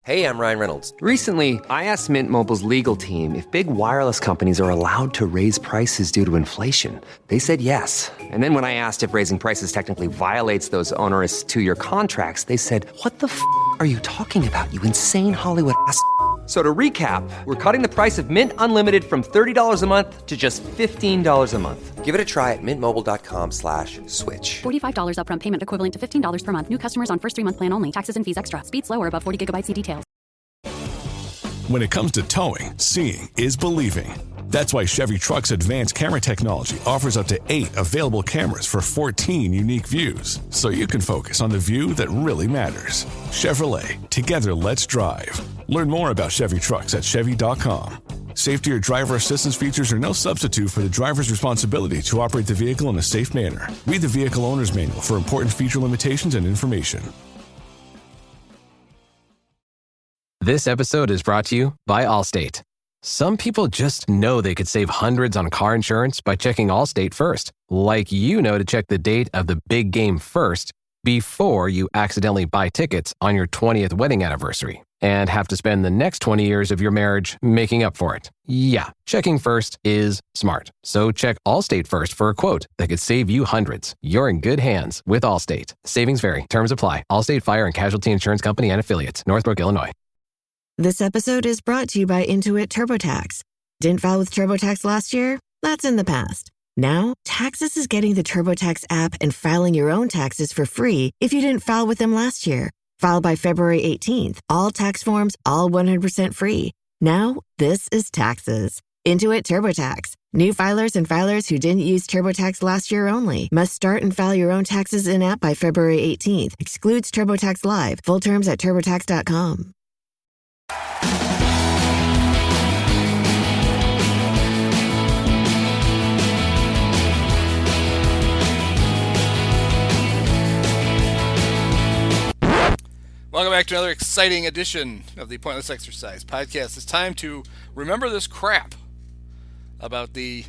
Hey, I'm Ryan Reynolds. Recently, I asked Mint Mobile's legal team if big wireless companies are allowed to raise prices due to inflation. They said yes. And then when I asked if raising prices technically violates those onerous two-year contracts, they said, "What the f*** are you talking about, you insane Hollywood ass?" So to recap, we're cutting the price of Mint Unlimited from $30 a month to just $15 a month. Give it a try at mintmobile.com/switch. $45 upfront payment equivalent to $15 per month. New customers on first 3-month plan only. Taxes and fees extra. Speed slower above 40 gigabytes. See details. When it comes to towing, seeing is believing. That's why Chevy Truck's advanced camera technology offers up to 8 available cameras for 14 unique views, so you can focus on the view that really matters. Chevrolet, together let's drive. Learn more about Chevy Trucks at Chevy.com. Safety or driver assistance features are no substitute for the driver's responsibility to operate the vehicle in a safe manner. Read the vehicle owner's manual for important feature limitations and information. This episode is brought to you by Allstate. Some people just know they could save hundreds on car insurance by checking Allstate first. Like you know to check the date of the big game first before you accidentally buy tickets on your 20th wedding anniversary and have to spend the next 20 years of your marriage making up for it. Yeah, checking first is smart. So check Allstate first for a quote that could save you hundreds. You're in good hands with Allstate. Savings vary. Terms apply. Allstate Fire and Casualty Insurance Company and Affiliates. Northbrook, Illinois. This episode is brought to you by Intuit TurboTax. Didn't file with TurboTax last year? That's in the past. Now, Taxes is getting the TurboTax app and filing your own taxes for free if you didn't file with them last year. File by February 18th. All tax forms, all 100% free. Now, this is Taxes. Intuit TurboTax. New filers and filers who didn't use TurboTax last year only must start and file your own taxes in-app by February 18th. Excludes TurboTax Live. Full terms at TurboTax.com. Welcome back to another exciting edition of the Pointless Exercise podcast. It's time to remember this crap about the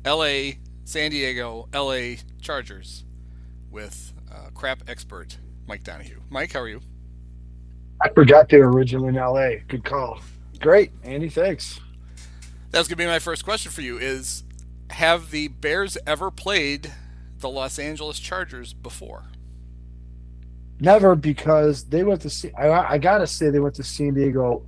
San Diego LA Chargers with crap expert Mike Donahue. Mike, how are you? I forgot they were originally in LA. Good call. Great, Andy, thanks. That was going to be my first question for you is, have the Bears ever played the Los Angeles Chargers before? Never, because they went to I gotta say they went to San Diego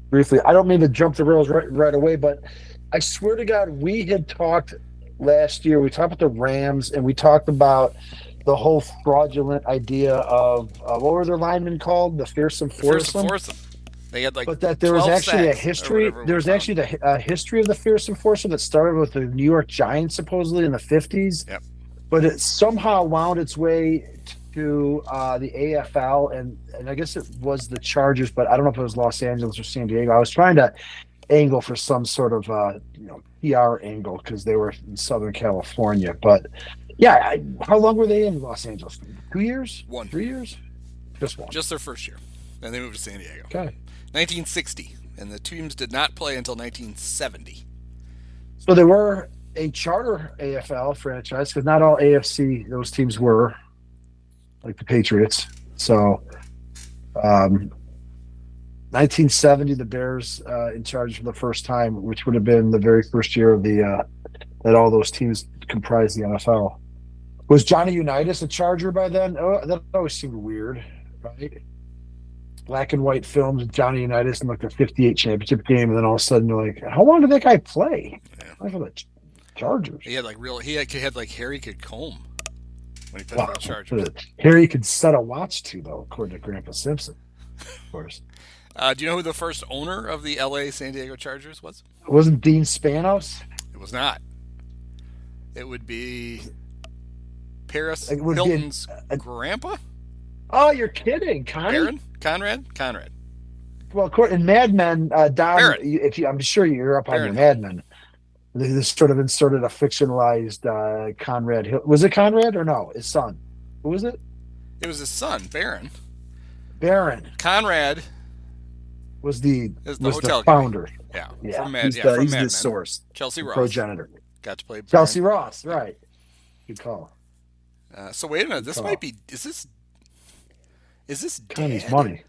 briefly. I don't mean to jump the rails right away, but I swear to God, we had talked last year. We talked about the Rams, and we talked about the whole fraudulent idea of what were their linemen called? The fearsome foursome. They had like, but that there was actually a history. There was actually a history of the fearsome foursome that started with the New York Giants supposedly in the 50s. Yep. But it somehow wound its way to the AFL, and I guess it was the Chargers, but I don't know if it was Los Angeles or San Diego. I was trying to angle for some sort of PR angle because they were in Southern California. But yeah, how long were they in Los Angeles? 2 years? 1. 3 years? Just one. Just their first year. Then they moved to San Diego. Okay. 1960, and the teams did not play until 1970. So they were a charter AFL franchise because not all AFC those teams were, like the Patriots. So 1970, the Bears in charge for the first time, which would have been the very first year of the that all those teams comprised the NFL. Was Johnny Unitas a Charger by then? Oh, that always seemed weird, right? Black and white films of Johnny Unitas in like the 58 championship game, and then all of a sudden you're like, how long did that guy play? For the Chargers. He had like Harry could comb when he played for the Chargers. Harry could set a watch to, though, according to Grandpa Simpson, of course. Do you know who the first owner of the LA San Diego Chargers was? It wasn't Dean Spanos? It was not. It would be Paris Hilton's grandpa? Oh, you're kidding. Conrad. Well, in Mad Men, Don, I'm sure you're up on your Mad Men. They sort of inserted a fictionalized Conrad. Was it Conrad or no? His son. Who was it? It was his son, Baron. Conrad was the founder. Yeah. He's the source. Chelsea Ross. Progenitor. Got to play Baron. Chelsea Ross, right. Good call. So wait a minute. This might be. Is this Connie's money.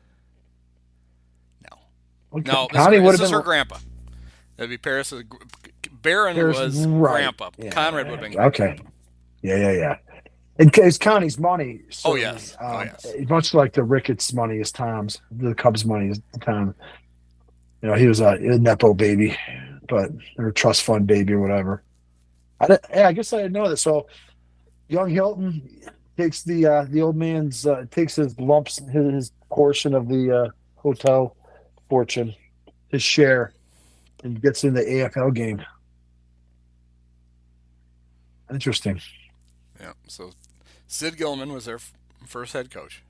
Okay. No, Connie would this have is been her grandpa. That'd be Paris. Barron Paris, was right. grandpa. Yeah. Conrad would have been Okay. grandpa. Yeah. In case Connie's money. Oh, Certainly. yes. Much like the Ricketts money is Tom's. The Cubs money is Tom. He was a Nepo baby, or a trust fund baby or whatever. I guess I didn't know that. So, young Hilton takes the old man's takes his lumps, his portion of the hotel fortune, his share, and gets in the AFL game. Interesting. Yeah. So, Sid Gilman was their first head coach.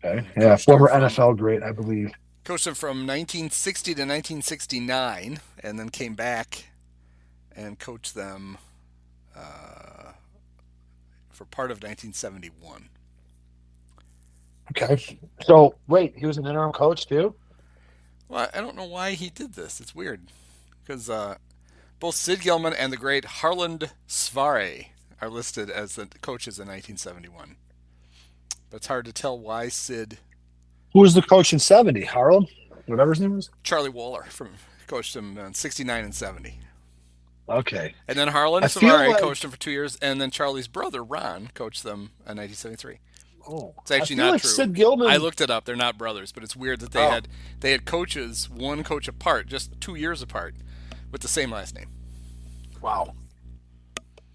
Okay. Yeah, former NFL great, I believe. Coached him from 1960 to 1969, and then came back and coached them for part of 1971. Okay. So, wait, he was an interim coach too? Well, I don't know why he did this. It's weird. Because both Sid Gilman and the great Harland Svare are listed as the coaches in 1971. But it's hard to tell why Sid... Who was the coach in 70? Harlan? Whatever his name was? Charlie Waller coached him in 69 and 70. Okay. And then Harlan Savary coached him for 2 years, and then Charlie's brother, Ron, coached them in 1973. Oh. It's actually not true. Sid Gilman... I looked it up. They're not brothers, but it's weird that they had coaches, one coach apart, just 2 years apart, with the same last name. Wow.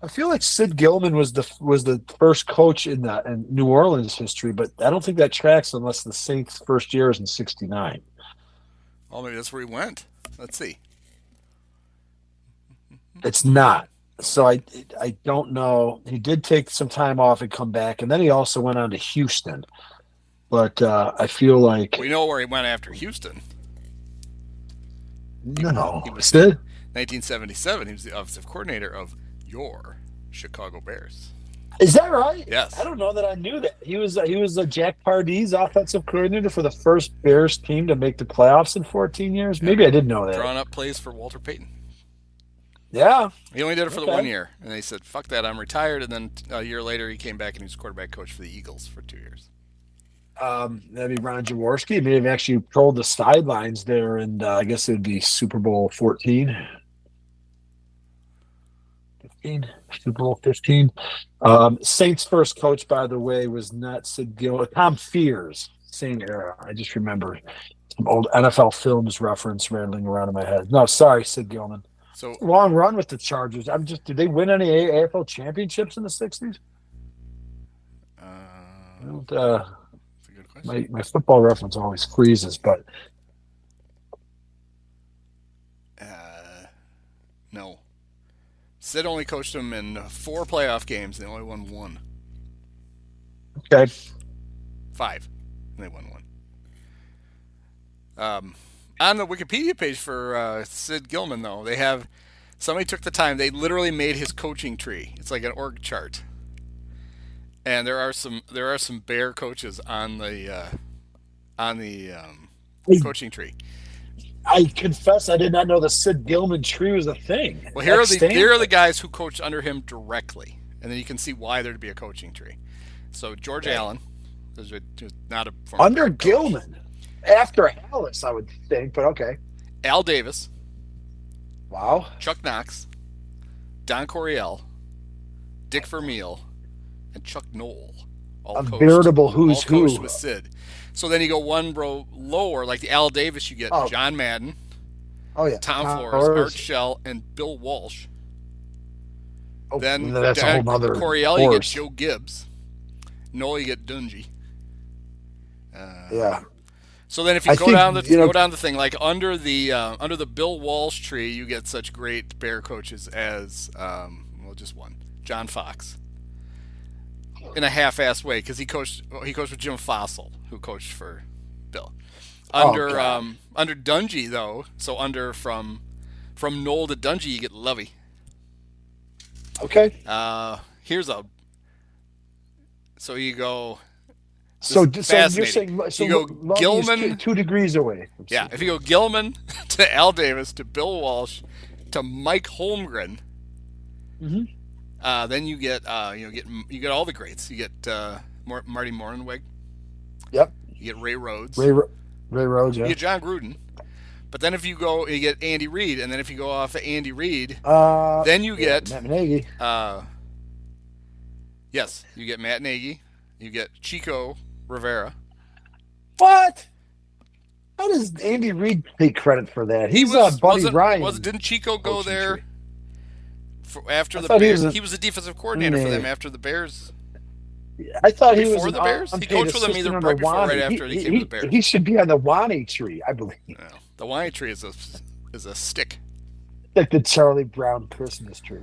I feel like Sid Gilman was the first coach in New Orleans history, but I don't think that tracks unless the Saints' first year is in 69. Oh, maybe that's where he went. Let's see. It's not. So I don't know. He did take some time off and come back, and then he also went on to Houston. But I feel like... We know where he went after Houston. No. He was Sid? 1977. He was the offensive coordinator of your Chicago Bears. Is that right? Yes. I don't know that I knew that. He was Jack Pardee offensive coordinator for the first Bears team to make the playoffs in 14 years. Maybe I didn't know that. Drawing up plays for Walter Payton. Yeah. He only did it for the 1 year. And they said, fuck that, I'm retired. And then a year later, he came back and he was quarterback coach for the Eagles for 2 years. That'd be Ron Jaworski. He may have actually patrolled the sidelines there, and I guess it would be Super Bowl 14. 15. Super Bowl 15. Saints' first coach, by the way, was not Sid Gilman. Tom Fears, same era. I just remember some old NFL Films reference rattling around in my head. No, sorry, Sid Gilman. So long run with the Chargers. Did they win any AFL championships in the 60s? That's a good question. My football reference always freezes, but no. Sid only coached them in 4 playoff games. They only won 1. Okay. 5. And they won 1. On the Wikipedia page for Sid Gilman, though, they have somebody took the time. They literally made his coaching tree. It's like an org chart, and there are some Bear coaches on the coaching tree. I confess I did not know the Sid Gilman tree was a thing. Well, here are the guys who coached under him directly, and then you can see why there'd be a coaching tree. So George Allen, who's not a former under Bear coach. Gilman. After Alice, I would think, but okay. Al Davis. Wow. Chuck Knox. Don Coryell. Dick Vermeil. And Chuck Knoll. A veritable who's who. Coached with Sid. So then you go one row lower, like the Al Davis, you get John Madden. Oh, yeah. Tom Flores, Art Shell, and Bill Walsh. Oh, then that's a whole nother Coryell, you get Joe Gibbs. Knoll, you get Dungy. Yeah. So then, if you go down the thing, like under the Bill Walsh tree, you get such great Bear coaches as just one, John Fox, in a half-assed way, because he coached with Jim Fossil, who coached for Bill. Under Dungy though, so from Knoll to Dungy, you get Lovey. Okay. So you go. So you're saying you go Gilman 2 degrees away. Yeah, if you go Gilman to Al Davis to Bill Walsh to Mike Holmgren, then you get all the greats. You get Marty Morenweg. Yep. You get Ray Rhodes. Ray Rhodes, You yeah. get John Gruden. But then if you go, you get Andy Reid, and then if you go off of Andy Reid, then you get Matt Nagy. Yes, you get Matt Nagy, you get Chico Rivera. What? How does Andy Reid take credit for that? He's Buddy Ryan. Didn't Chico go there after I the thought Bears? He was the defensive coordinator for them after the Bears. I thought he was Before the Bears. He coached for them either right before or right after he came to the Bears. He should be on the Wani tree, I believe. No, the Wani tree is a stick. Like the Charlie Brown Christmas tree.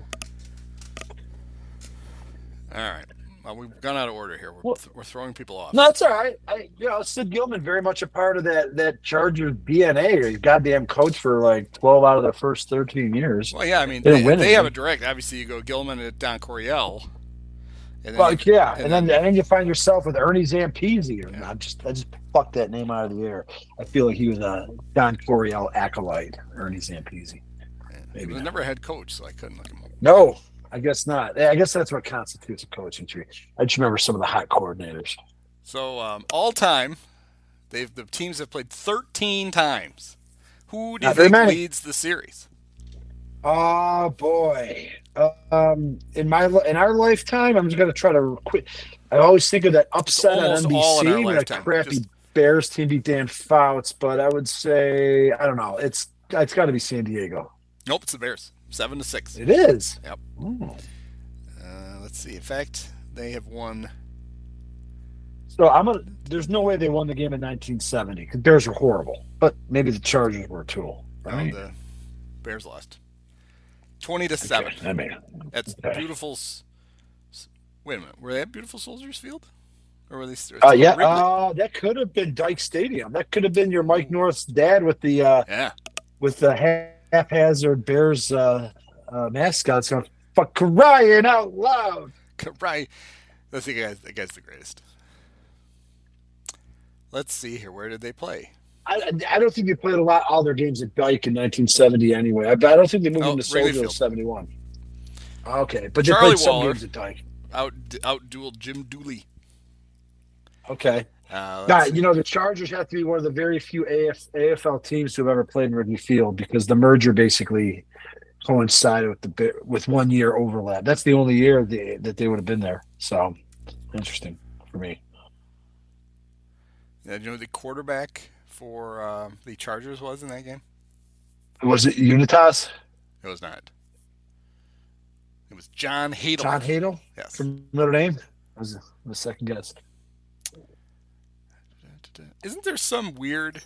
All right. Well, we've gone out of order here. We're throwing people off. No, it's all right. Sid Gilman very much a part of that Chargers DNA. He's goddamn coach for like 12 out of the first 13 years. Well, yeah, I mean, they have a direct. Obviously, you go Gilman and Don Coryell. And then you find yourself with Ernie Zampese. I just fucked that name out of the air. I feel like he was a Don Coryell acolyte, Ernie Zampese. He was never a head coach, so I couldn't look him up. No. I guess not. I guess that's what constitutes a coaching tree. I just remember some of the hot coordinators. So all time, the teams have played 13 times. Who do you think leads the series? Oh boy! In our lifetime, I'm just gonna try to quit. I always think of that upset on NBC when a crappy Bears team beat Dan Fouts, but I would say I don't know. It's got to be San Diego. Nope, it's the Bears. 7-6. It is. Yep. Let's see. In fact, they have won. So there's no way they won the game in 1970 because Bears were horrible, but maybe the Chargers were too. Right? No, the Bears lost 20-7. Okay. That's beautiful. Wait a minute. Were they at Beautiful Soldiers Field, or were they? Yeah. That could have been Dyke Stadium. That could have been your Mike North's dad with the haphazard Bears mascots going, fuck, crying out loud. Right. Let's see, guys. That guy's the greatest. Let's see here. Where did they play? I don't think they played a lot all their games at Dyke in 1970 anyway. I don't think they moved into Soldier in 71. Okay, but Charlie they played Waller some games at Dyke. Out-dueled Jim Dooley. Okay. The Chargers have to be one of the very few AFL teams who have ever played in Wrigley Field because the merger basically coincided with 1 year overlap. That's the only year that they would have been there. So, interesting for me. Yeah, do you know who the quarterback for the Chargers was in that game? Was it Unitas? It was not. It was John Hadl. John Hadl? Yes. From Notre Dame? That was the second guess. Isn't there some weird...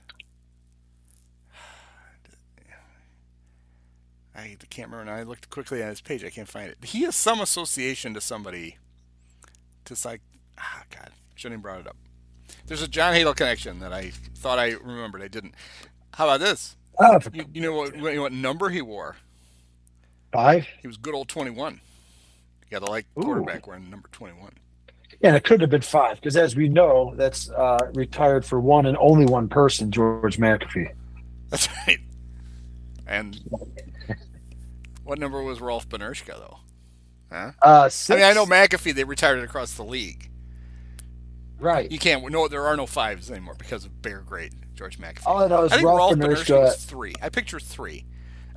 I can't remember now. I looked quickly at his page. I can't find it. He has some association to somebody. God. Shouldn't have brought it up. There's a John Hadl connection that I thought I remembered. I didn't. How about this? You know what number he wore? 5? He was good old 21. You got to quarterback wearing number 21. Yeah, and it could have been 5 because, as we know, that's retired for one and only one person, George McAfee. That's right. And what number was Rolf Benirschke, though? Huh? 6. I mean, I know McAfee, they retired it across the league. Right. You can't. No, there are no 5s anymore because of Bear Great, George McAfee. All I know is I think Rolf Benirschke was 3. I picture 3.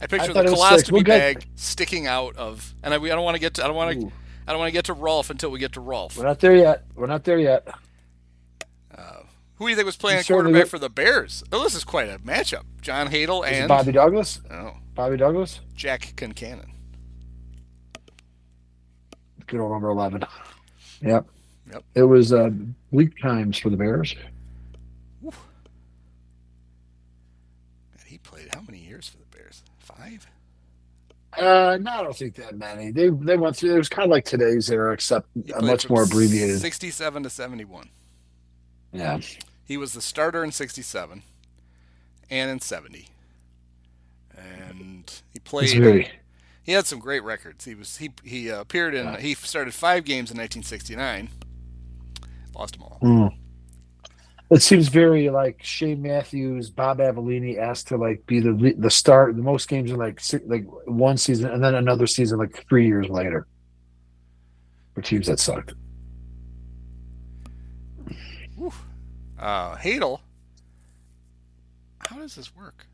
I picture the colostomy bag sticking out of, and I don't want to get to. I don't want to get to Rolf until we get to Rolf. We're not there yet. Who do you think was playing quarterback for the Bears? Oh, this is quite a matchup. John Hadl and Bobby Douglas. Oh, Bobby Douglas. Jack Concannon. Good old number 11. Yep. It was bleak times for the Bears. Whew. He played how many years for the Bears? 5? No, I don't think that many. They went through. It was kind of like today's era, except much more abbreviated. 67 to 71. Yeah. He was the starter in 67 and in 70. And he played. He had some great records. He appeared in. He started 5 games in 1969. Lost them all. It seems very like Shane Matthews, Bob Avellini asked to be the start the most games in like one season and then another season 3 years later for teams that sucked. Hadl How does this work?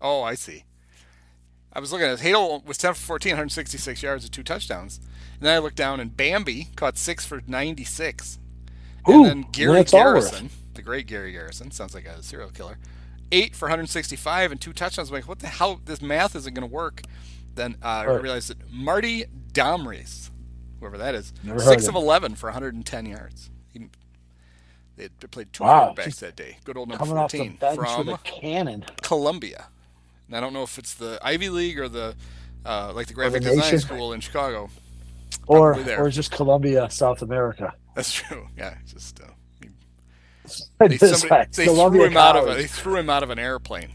Oh, I see. I was looking at it. Hadl was 10 for 14, 166 yards with 2 touchdowns. And then I looked down, and Bambi caught 6 for 96. Ooh, and then Gary that's all Garrison, the great Gary Garrison, sounds like a serial killer, 8 for 165 and 2 touchdowns. I'm like, what the hell? This math isn't going to work. Then I realized that Marty Domries, whoever that is, 6 of 11 for 110 yards. They played 2 quarterbacks that day. Good old number 14 from with a cannon. Columbia. And I don't know if it's the Ivy League or the like the graphic design school in Chicago. Or just Columbia, South America. That's true. Yeah, just they threw him out of they threw him out of an airplane.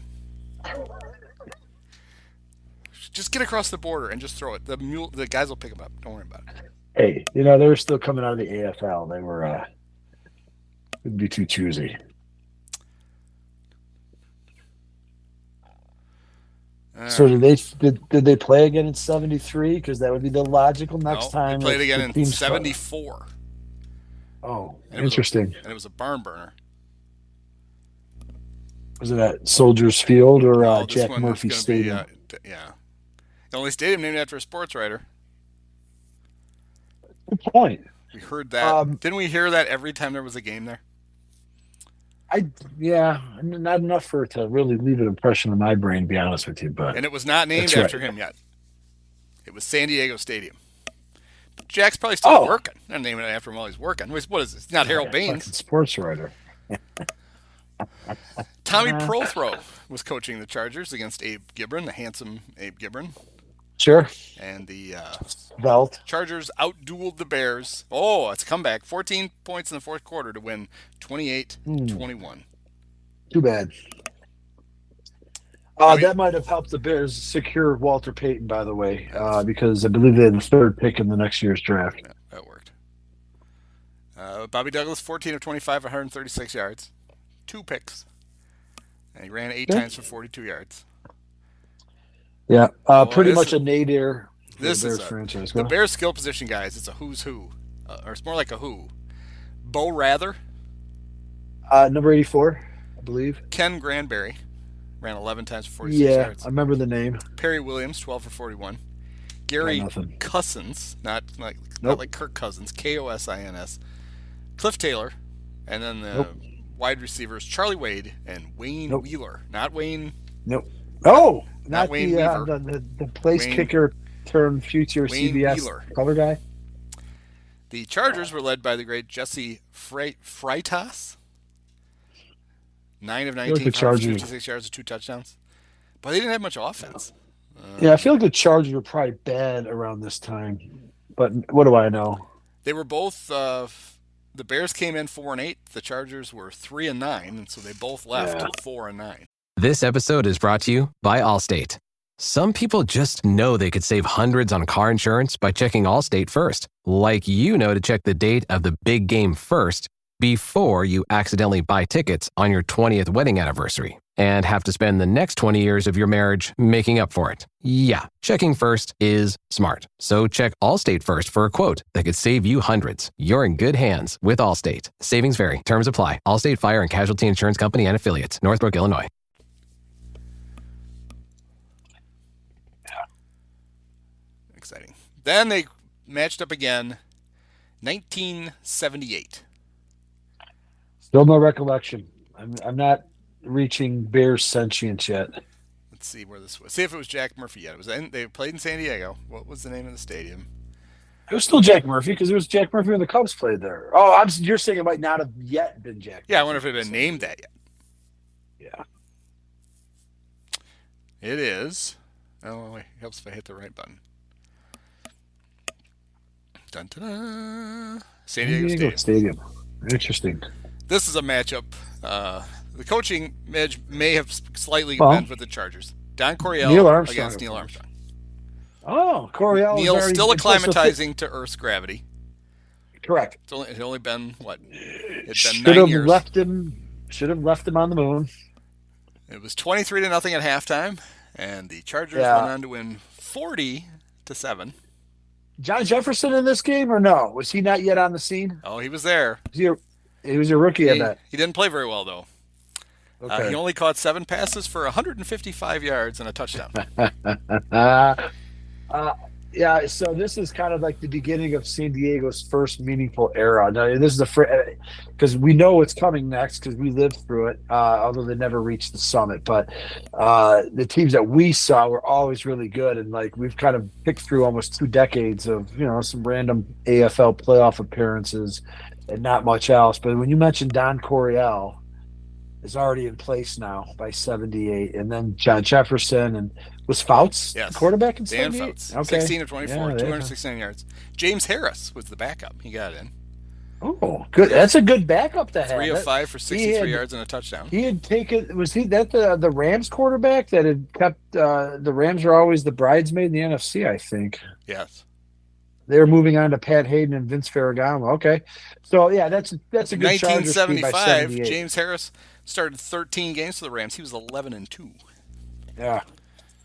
Just get across the border and just throw it. The guys will pick him up. Don't worry about it. Hey, they were still coming out of the AFL. They were wouldn't be too choosy. So did they play again in 73? Because that would be the logical next time. They played again in 74. Oh, interesting. And it was a barn burner. Was it at Soldiers Field or Jack Murphy Stadium? Yeah. The only stadium named after a sports writer. Good point. We heard that. Didn't we hear that every time there was a game there? Not enough for it to really leave an impression in my brain, to be honest with you. And it was not named after him yet. It was San Diego Stadium. Jack's probably still working. They're naming it after him while he's working. What is this? It's not Harold Baines. Sports writer. Tommy Prothro was coaching the Chargers against Abe Gibron, the handsome Abe Gibron. Sure. And the Chargers outdueled the Bears. Oh, it's a comeback. 14 points in the fourth quarter to win 28-21. Too bad. That might have helped the Bears secure Walter Payton, by the way, because I believe they had the 3rd pick in the next year's draft. Yeah, that worked. Bobby Douglas, 14 of 25, 136 yards. 2 picks. And he ran 8 times for 42 yards. Yeah, pretty much a nadir. This is franchise. The Bears skill position guys. It's a who's who, or it's more like a who. Bo Rather, number 84, I believe. Ken Granberry ran 11 times for 46 yards. Yeah, I remember the name. Perry Williams, 12 for 41. Gary Cousins, not like Kirk Cousins, Kosins. Cliff Taylor, and then the wide receivers Charlie Wade and Wayne Wheeler, not Wayne. Nope. Oh. Not Wayne Weaver. The place kicker turned future Wayne CBS Wheeler. color guy. The Chargers were led by the great Jesse Freitas. 9 of 19, 56 yards with 2 touchdowns. But they didn't have much offense. I feel like the Chargers were probably bad around this time. But what do I know? They were both the Bears came in 4-8. The Chargers were 3-9, and so they both left 4-9. This episode is brought to you by Allstate. Some people just know they could save hundreds on car insurance by checking Allstate first. Like to check the date of the big game first before you accidentally buy tickets on your 20th wedding anniversary and have to spend the next 20 years of your marriage making up for it. Yeah, checking first is smart. So check Allstate first for a quote that could save you hundreds. You're in good hands with Allstate. Savings vary. Terms apply. Allstate Fire and Casualty Insurance Company and Affiliates. Northbrook, Illinois. Exciting. Then they matched up again, 1978. Still no recollection. I'm not reaching Bears sentience yet. Let's see where this was. See if it was Jack Murphy yet. They played in San Diego. What was the name of the stadium? It was still Jack Murphy because it was Jack Murphy when the Cubs played there. Oh, you're saying it might not have yet been Jack Murphy. Yeah, I wonder if it had been named that yet. Yeah. It is. Oh, it helps if I hit the right button. Dun-dun-dun. San Diego Stadium. Interesting. This is a matchup. The coaching edge may have slightly bent with the Chargers. Don Coryell against Neil Armstrong. Oh, Coryell. Neil still acclimatizing to Earth's gravity. Correct. It had only been what? It's been should 9 have years. Should have left him on the moon. It was 23-0 at halftime, and the Chargers went on to win 40-7. John Jefferson in this game or no? Was he not yet on the scene? Oh, he was there. He was a rookie, I bet. He didn't play very well, though. Okay. He only caught 7 passes for 155 yards and a touchdown. Yeah, so this is kind of like the beginning of San Diego's first meaningful era. Now, this is because we know what's coming next because we lived through it, although they never reached the summit. But the teams that we saw were always really good, and like we've kind of picked through almost 2 decades of some random AFL playoff appearances and not much else. But when you mentioned Don Coryell is already in place now by 78, and then John Jefferson and was Fouts Yes. quarterback in Dan 78? Fouts, Okay. 16 of 24, Yeah, 269 yards. James Harris was the backup. He got in. Oh, good. That's a good backup to have. 3 of 5 for 63 had- yards and a touchdown. He had taken. Was he that the Rams quarterback that had kept? The Rams are always the bridesmaid in the NFC, I think. Yes. They were moving on to Pat Hayden and Vince Ferragamo. Okay, so yeah, that's a good Chargers team by 1975, 78. James Harris started 13 games for the Rams. He was 11-2. Yeah.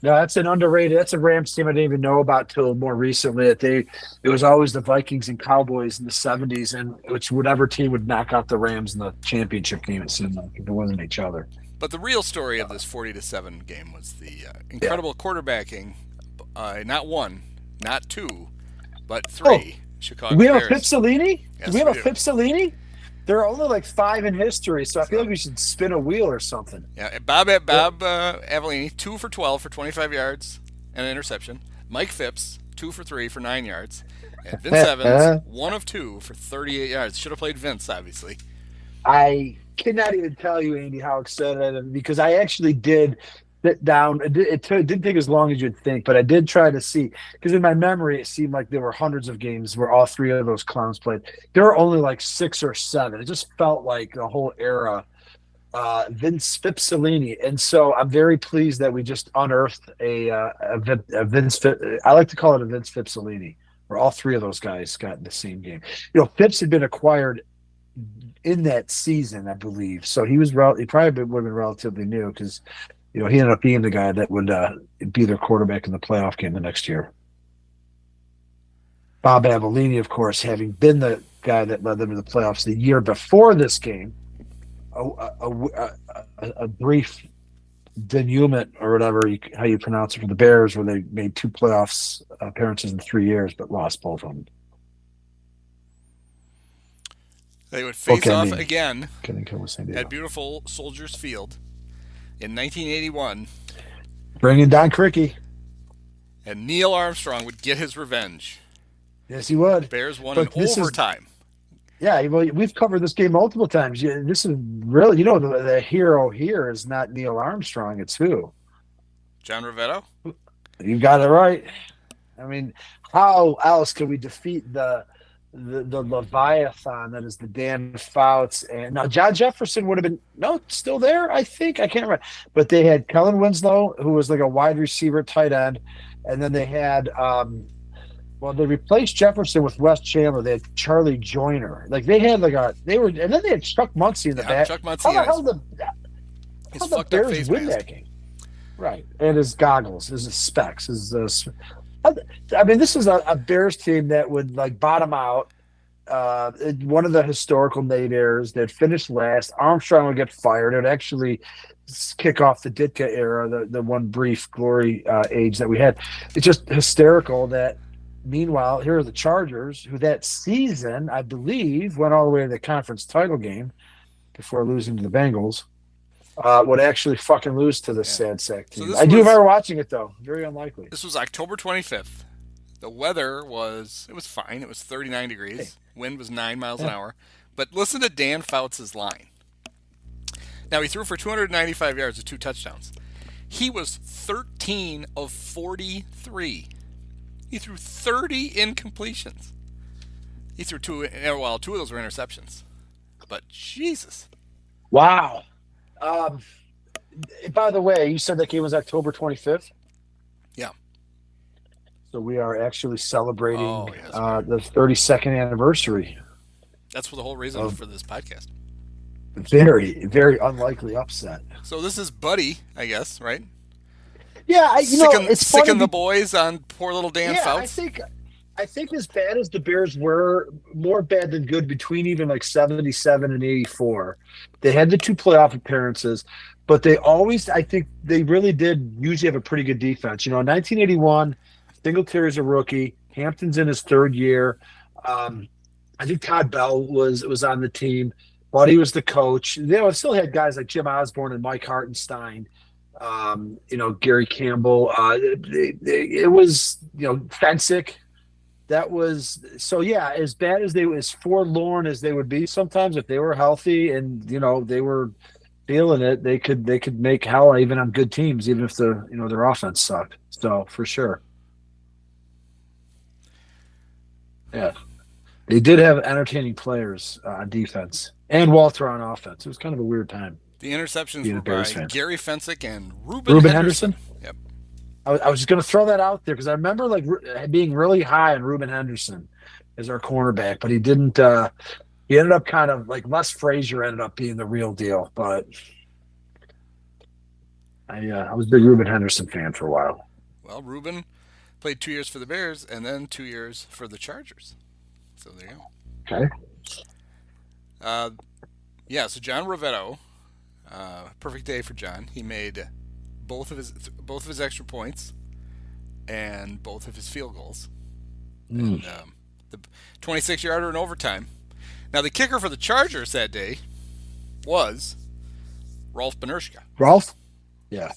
No, that's an underrated. That's a Rams team I didn't even know about till more recently. It was always the Vikings and Cowboys in the 70s, and which whatever team would knock out the Rams in the championship game, it seemed like if it wasn't each other. But the real story of this 40-7 game was the incredible quarterbacking. Not 1, not 2, but 3. Chicago We have a Bears. Pipsolini? Yes, we have a we do. Pipsolini? There are only like 5 in history, so I feel like we should spin a wheel or something. Yeah, Bob Avellini, 2 for 12 for 25 yards and an interception. Mike Phipps, 2 for 3 for 9 yards. And Vince Evans, 1 of 2 for 38 yards. Should have played Vince, obviously. I cannot even tell you, Andy, how excited I am because I actually did sit down. It didn't take as long as you'd think, but I did try to see because in my memory it seemed like there were hundreds of games where all 3 of those clowns played. There were only like 6 or 7. It just felt like the whole era. Vince Pipsolini, and so I'm very pleased that we just unearthed a Vince. I like to call it a Vince Pipsolini, where all 3 of those guys got in the same game. Phipps had been acquired in that season, I believe, so he probably would have been relatively new because he ended up being the guy that would be their quarterback in the playoff game the next year. Bob Avellini, of course, having been the guy that led them to the playoffs the year before this game. A brief denouement or whatever how you pronounce it for the Bears, where they made 2 playoffs appearances in 3 years, but lost both of them. They would face off again at beautiful Soldiers Field in 1981. Bring in Don Criqui. And Neil Armstrong would get his revenge. Yes, he would. Bears won in overtime. Yeah, we've covered this game multiple times. This is really, the hero here is not Neil Armstrong. It's who? John Rivetto? You got it right. I mean, how else can we defeat the Leviathan that is the Dan Fouts? And now John Jefferson would have been still there, I think. I can't remember. But they had Kellen Winslow, who was like a wide receiver, tight end, and then they had they replaced Jefferson with Wes Chandler. They had Charlie Joyner. Like they had and then they had Chuck Muncie in the back. Chuck Muncie. How the hell the Bears face win mask. that game? Right, and his goggles, his specs, I mean, this is a Bears team that would bottom out. One of the historical nadir's that finished last. Armstrong would get fired. It would actually kick off the Ditka era, the one brief glory age that we had. It's just hysterical that. Meanwhile, here are the Chargers, who that season, I believe, went all the way to the conference title game before losing to the Bengals. Would actually fucking lose to the sad sack team. I do remember watching it, though. Very unlikely. This was October 25th. The weather was fine. It was 39 degrees. Hey. Wind was 9 miles an hour. But listen to Dan Fouts' line. Now, he threw for 295 yards with 2 touchdowns. He was 13 of 43. He threw 30 incompletions. He threw 2 of those were interceptions. But Jesus. Wow. By the way, you said that game was October 25th? Yeah. So we are actually celebrating the 32nd anniversary. That's the whole reason for this podcast. Very, very unlikely upset. So this is Buddy, I guess, right? Yeah, it's sicking the boys on poor little Dan Fouts. I think as bad as the Bears were, more bad than good between even like 77 and 84. They had the 2 playoff appearances, but they always, I think they really did usually have a pretty good defense. In 1981, Singletary's a rookie. Hampton's in his 3rd year. I think Todd Bell was on the team. Buddy was the coach. They still had guys like Jim Osborne and Mike Hartenstein. Gary Campbell. It was, Fensick. That was so. Yeah, as bad as forlorn as they would be sometimes, if they were healthy and they were feeling it, they could make hell even on good teams, even if their offense sucked. So for sure, yeah, they did have entertaining players on defense and Walter on offense. It was kind of a weird time. The interceptions were by Gary Fensick and Ruben Henderson. Yep. I was just going to throw that out there because I remember being really high on Ruben Henderson as our cornerback, but he didn't. He ended up kind of like Les Frazier ended up being the real deal. But I was a big Ruben Henderson fan for a while. Well, Ruben played 2 years for the Bears and then 2 years for the Chargers. So there you go. Okay. So John Rovetto, perfect day for John. He made both of his extra points and both of his field goals. And the 26-yarder in overtime. Now the kicker for the Chargers that day was Rolf Benirschke. Rolf? Yeah.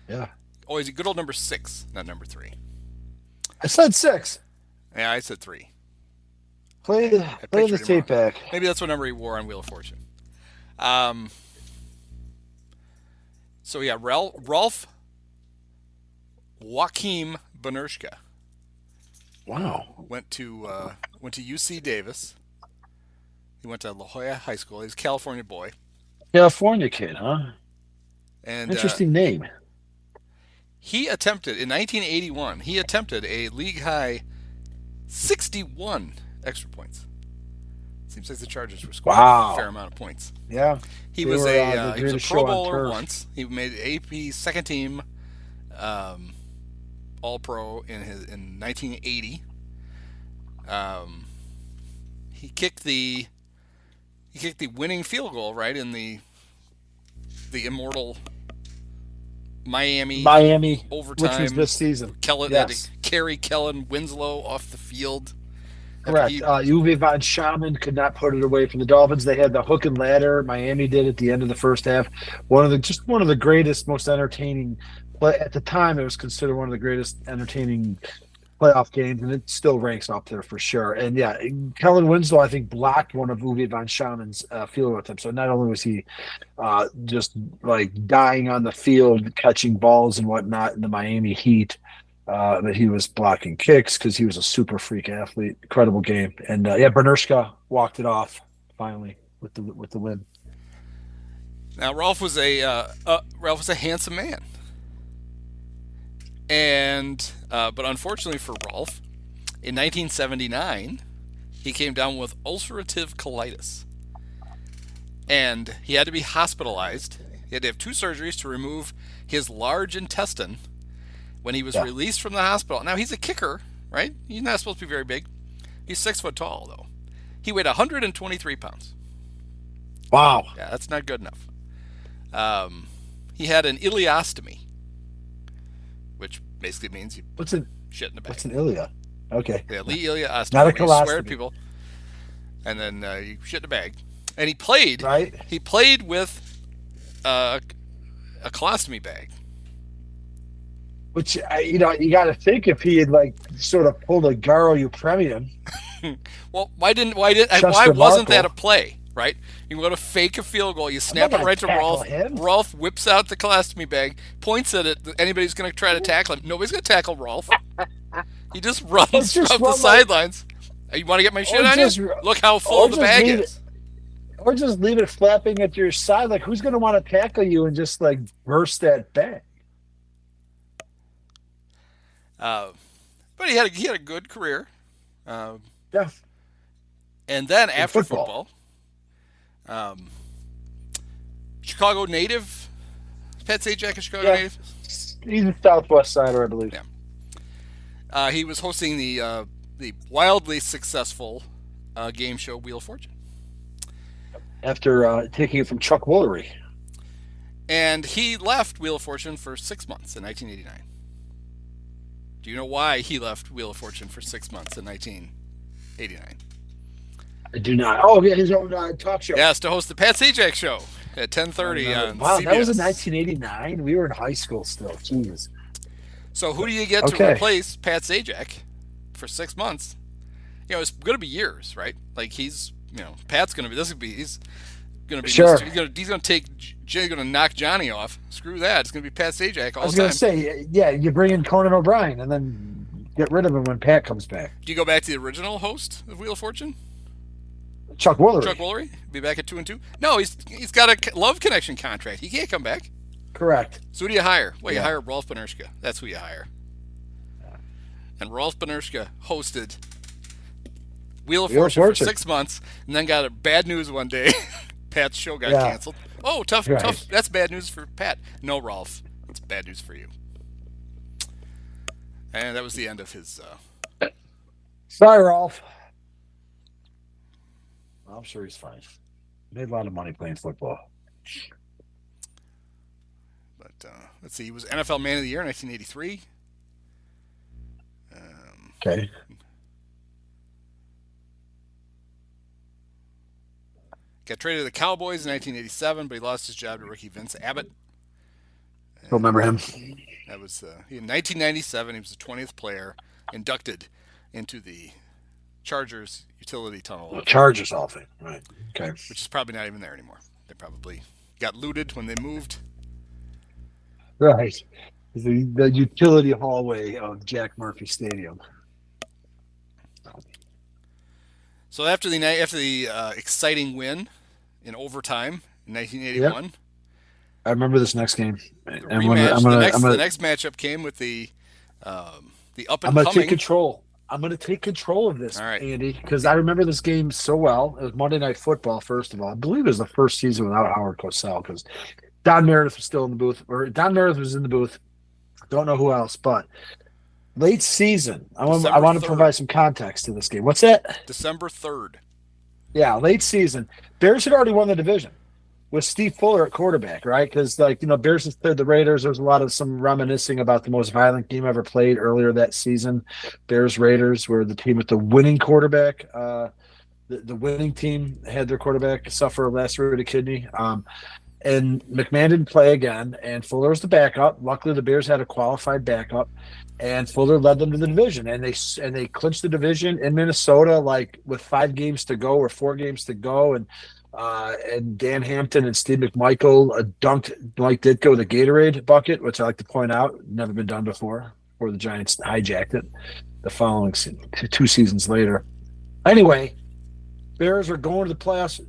Yeah. Oh, he's a good old number 6, not number 3. I said 6. Yeah, I said 3. Play the tape back. Maybe that's what number he wore on Wheel of Fortune. So yeah, Rolf Joachim Benirschke. Wow. Went to UC Davis. He went to La Jolla High School. He's a California boy. California kid, huh? And interesting name. He attempted in 1981. He attempted a league high 61 extra points. Seems like the Chargers were scoring a fair amount of points. Yeah. He was a Pro Bowler once. He made AP second team All Pro in 1980. He kicked the winning field goal right in the immortal Miami overtime, which was this season. Kellen had to carry Kellen Winslow off the field. Correct. Uwe von Schamann could not put it away from the Dolphins. They had the hook and ladder. Miami did at the end of the first half. One of the greatest, most entertaining. But at the time, it was considered one of the greatest entertaining playoff games, and it still ranks up there for sure. And yeah, Kellen Winslow, I think, blocked one of Uwe von Schamann's field goal attempts. So not only was he just like dying on the field, catching balls and whatnot in the Miami Heat, but he was blocking kicks because he was a super freak athlete. Incredible game. And Benirschke walked it off finally with the win. Now Rolf was a handsome man. And but unfortunately for Rolf, in 1979, he came down with ulcerative colitis, and he had to be hospitalized. He had to have 2 surgeries to remove his large intestine. When he was released from the hospital, now he's a kicker, right? He's not supposed to be very big. He's 6 foot tall, though. He weighed 123 pounds. Wow. Yeah, that's not good enough. He had an ileostomy, which basically means you shit in the bag. What's an ileostomy? Okay. Yeah, ileostomy. Not a colostomy. You swear at people, and then you shit in the bag. And he played. Right. He played with a colostomy bag. Which you got to think if he had sort of pulled a Garo Upremian. Well, why wasn't that a play? Right? You want to fake a field goal, you snap it right to Rolf. Rolf whips out the colostomy bag, points at it. Anybody's going to try to tackle him. Nobody's going to tackle Rolf. He just runs from the sidelines. You want to get my shit on you? Look how full the bag is. Or just leave it flapping at your side. Like, who's going to want to tackle you and just burst that bag? But he had a good career. Yeah. And then after football, Chicago native, Pat Sajak, a Chicago native. He's a Southwest Sider, I believe. Yeah. He was hosting the the wildly successful game show Wheel of Fortune. After taking it from Chuck Woolery. And he left Wheel of Fortune for 6 months in 1989. Do you know why he left Wheel of Fortune for 6 months in 1989? I do not. Oh, yeah, his own talk show. Yes, to host the Pat Sajak Show at 10:30 on wow, CBS. That was in 1989? We were in high school still. Jeez. So who do you get to replace Pat Sajak for 6 months? It's going to be years, right? Like he's going to knock Johnny off. Screw that. It's going to be Pat Sajak all the time. I was going to say, yeah, you bring in Conan O'Brien and then get rid of him when Pat comes back. Do you go back to the original host of Wheel of Fortune? Chuck Woolery. Chuck Woolery? Be back at 2-2? No, he's got a Love Connection contract. He can't come back. Correct. So who do you hire? Well, you hire Rolf Benirschke. That's who you hire. And Rolf Benirschke hosted Wheel of Fortune for 6 months, and then got a bad news one day. Pat's show got canceled. Oh, tough. That's bad news for Pat. No, Rolf. It's bad news for you. And that was the end of his... Sorry, Rolf. I'm sure he's fine. Made a lot of money playing football. But let's see. He was NFL Man of the Year in 1983. Okay. Got traded to the Cowboys in 1987, but he lost his job to rookie Vince Abbott. Don't remember him. That was in 1997. He was the 20th player inducted into the Chargers utility tunnel. Chargers Hall of Fame, right? Okay. Which is probably not even there anymore. They probably got looted when they moved. Right. The utility hallway of Jack Murphy Stadium. So after the exciting win in overtime in 1981, yep. I remember this next game. The next matchup came with the up and coming. I'm going to take control. I'm going to take control of this, Andy, because I remember this game so well. It was Monday Night Football, first of all. I believe it was the first season without Howard Cosell because Don Meredith was still in the booth, or Don Meredith was in the booth. Don't know who else, but late season. I want to provide some context to this game. What's that? December 3rd. Yeah, late season. Bears had already won the division with Steve Fuller at quarterback, right? Because, Bears had cleared the Raiders. There was some reminiscing about the most violent game ever played earlier that season. Bears-Raiders were the team with the winning quarterback. The winning team had their quarterback suffer a lacerated kidney. And McMahon didn't play again, and Fuller was the backup. Luckily, the Bears had a qualified backup, and Fuller led them to the division. And they clinched the division in Minnesota, with 5 games to go or 4 games to go. And Dan Hampton and Steve McMichael dunked Mike Ditka with a Gatorade bucket, which I like to point out, never been done before the Giants hijacked it the following 2 seasons later. Anyway, Bears are going to the playoffs.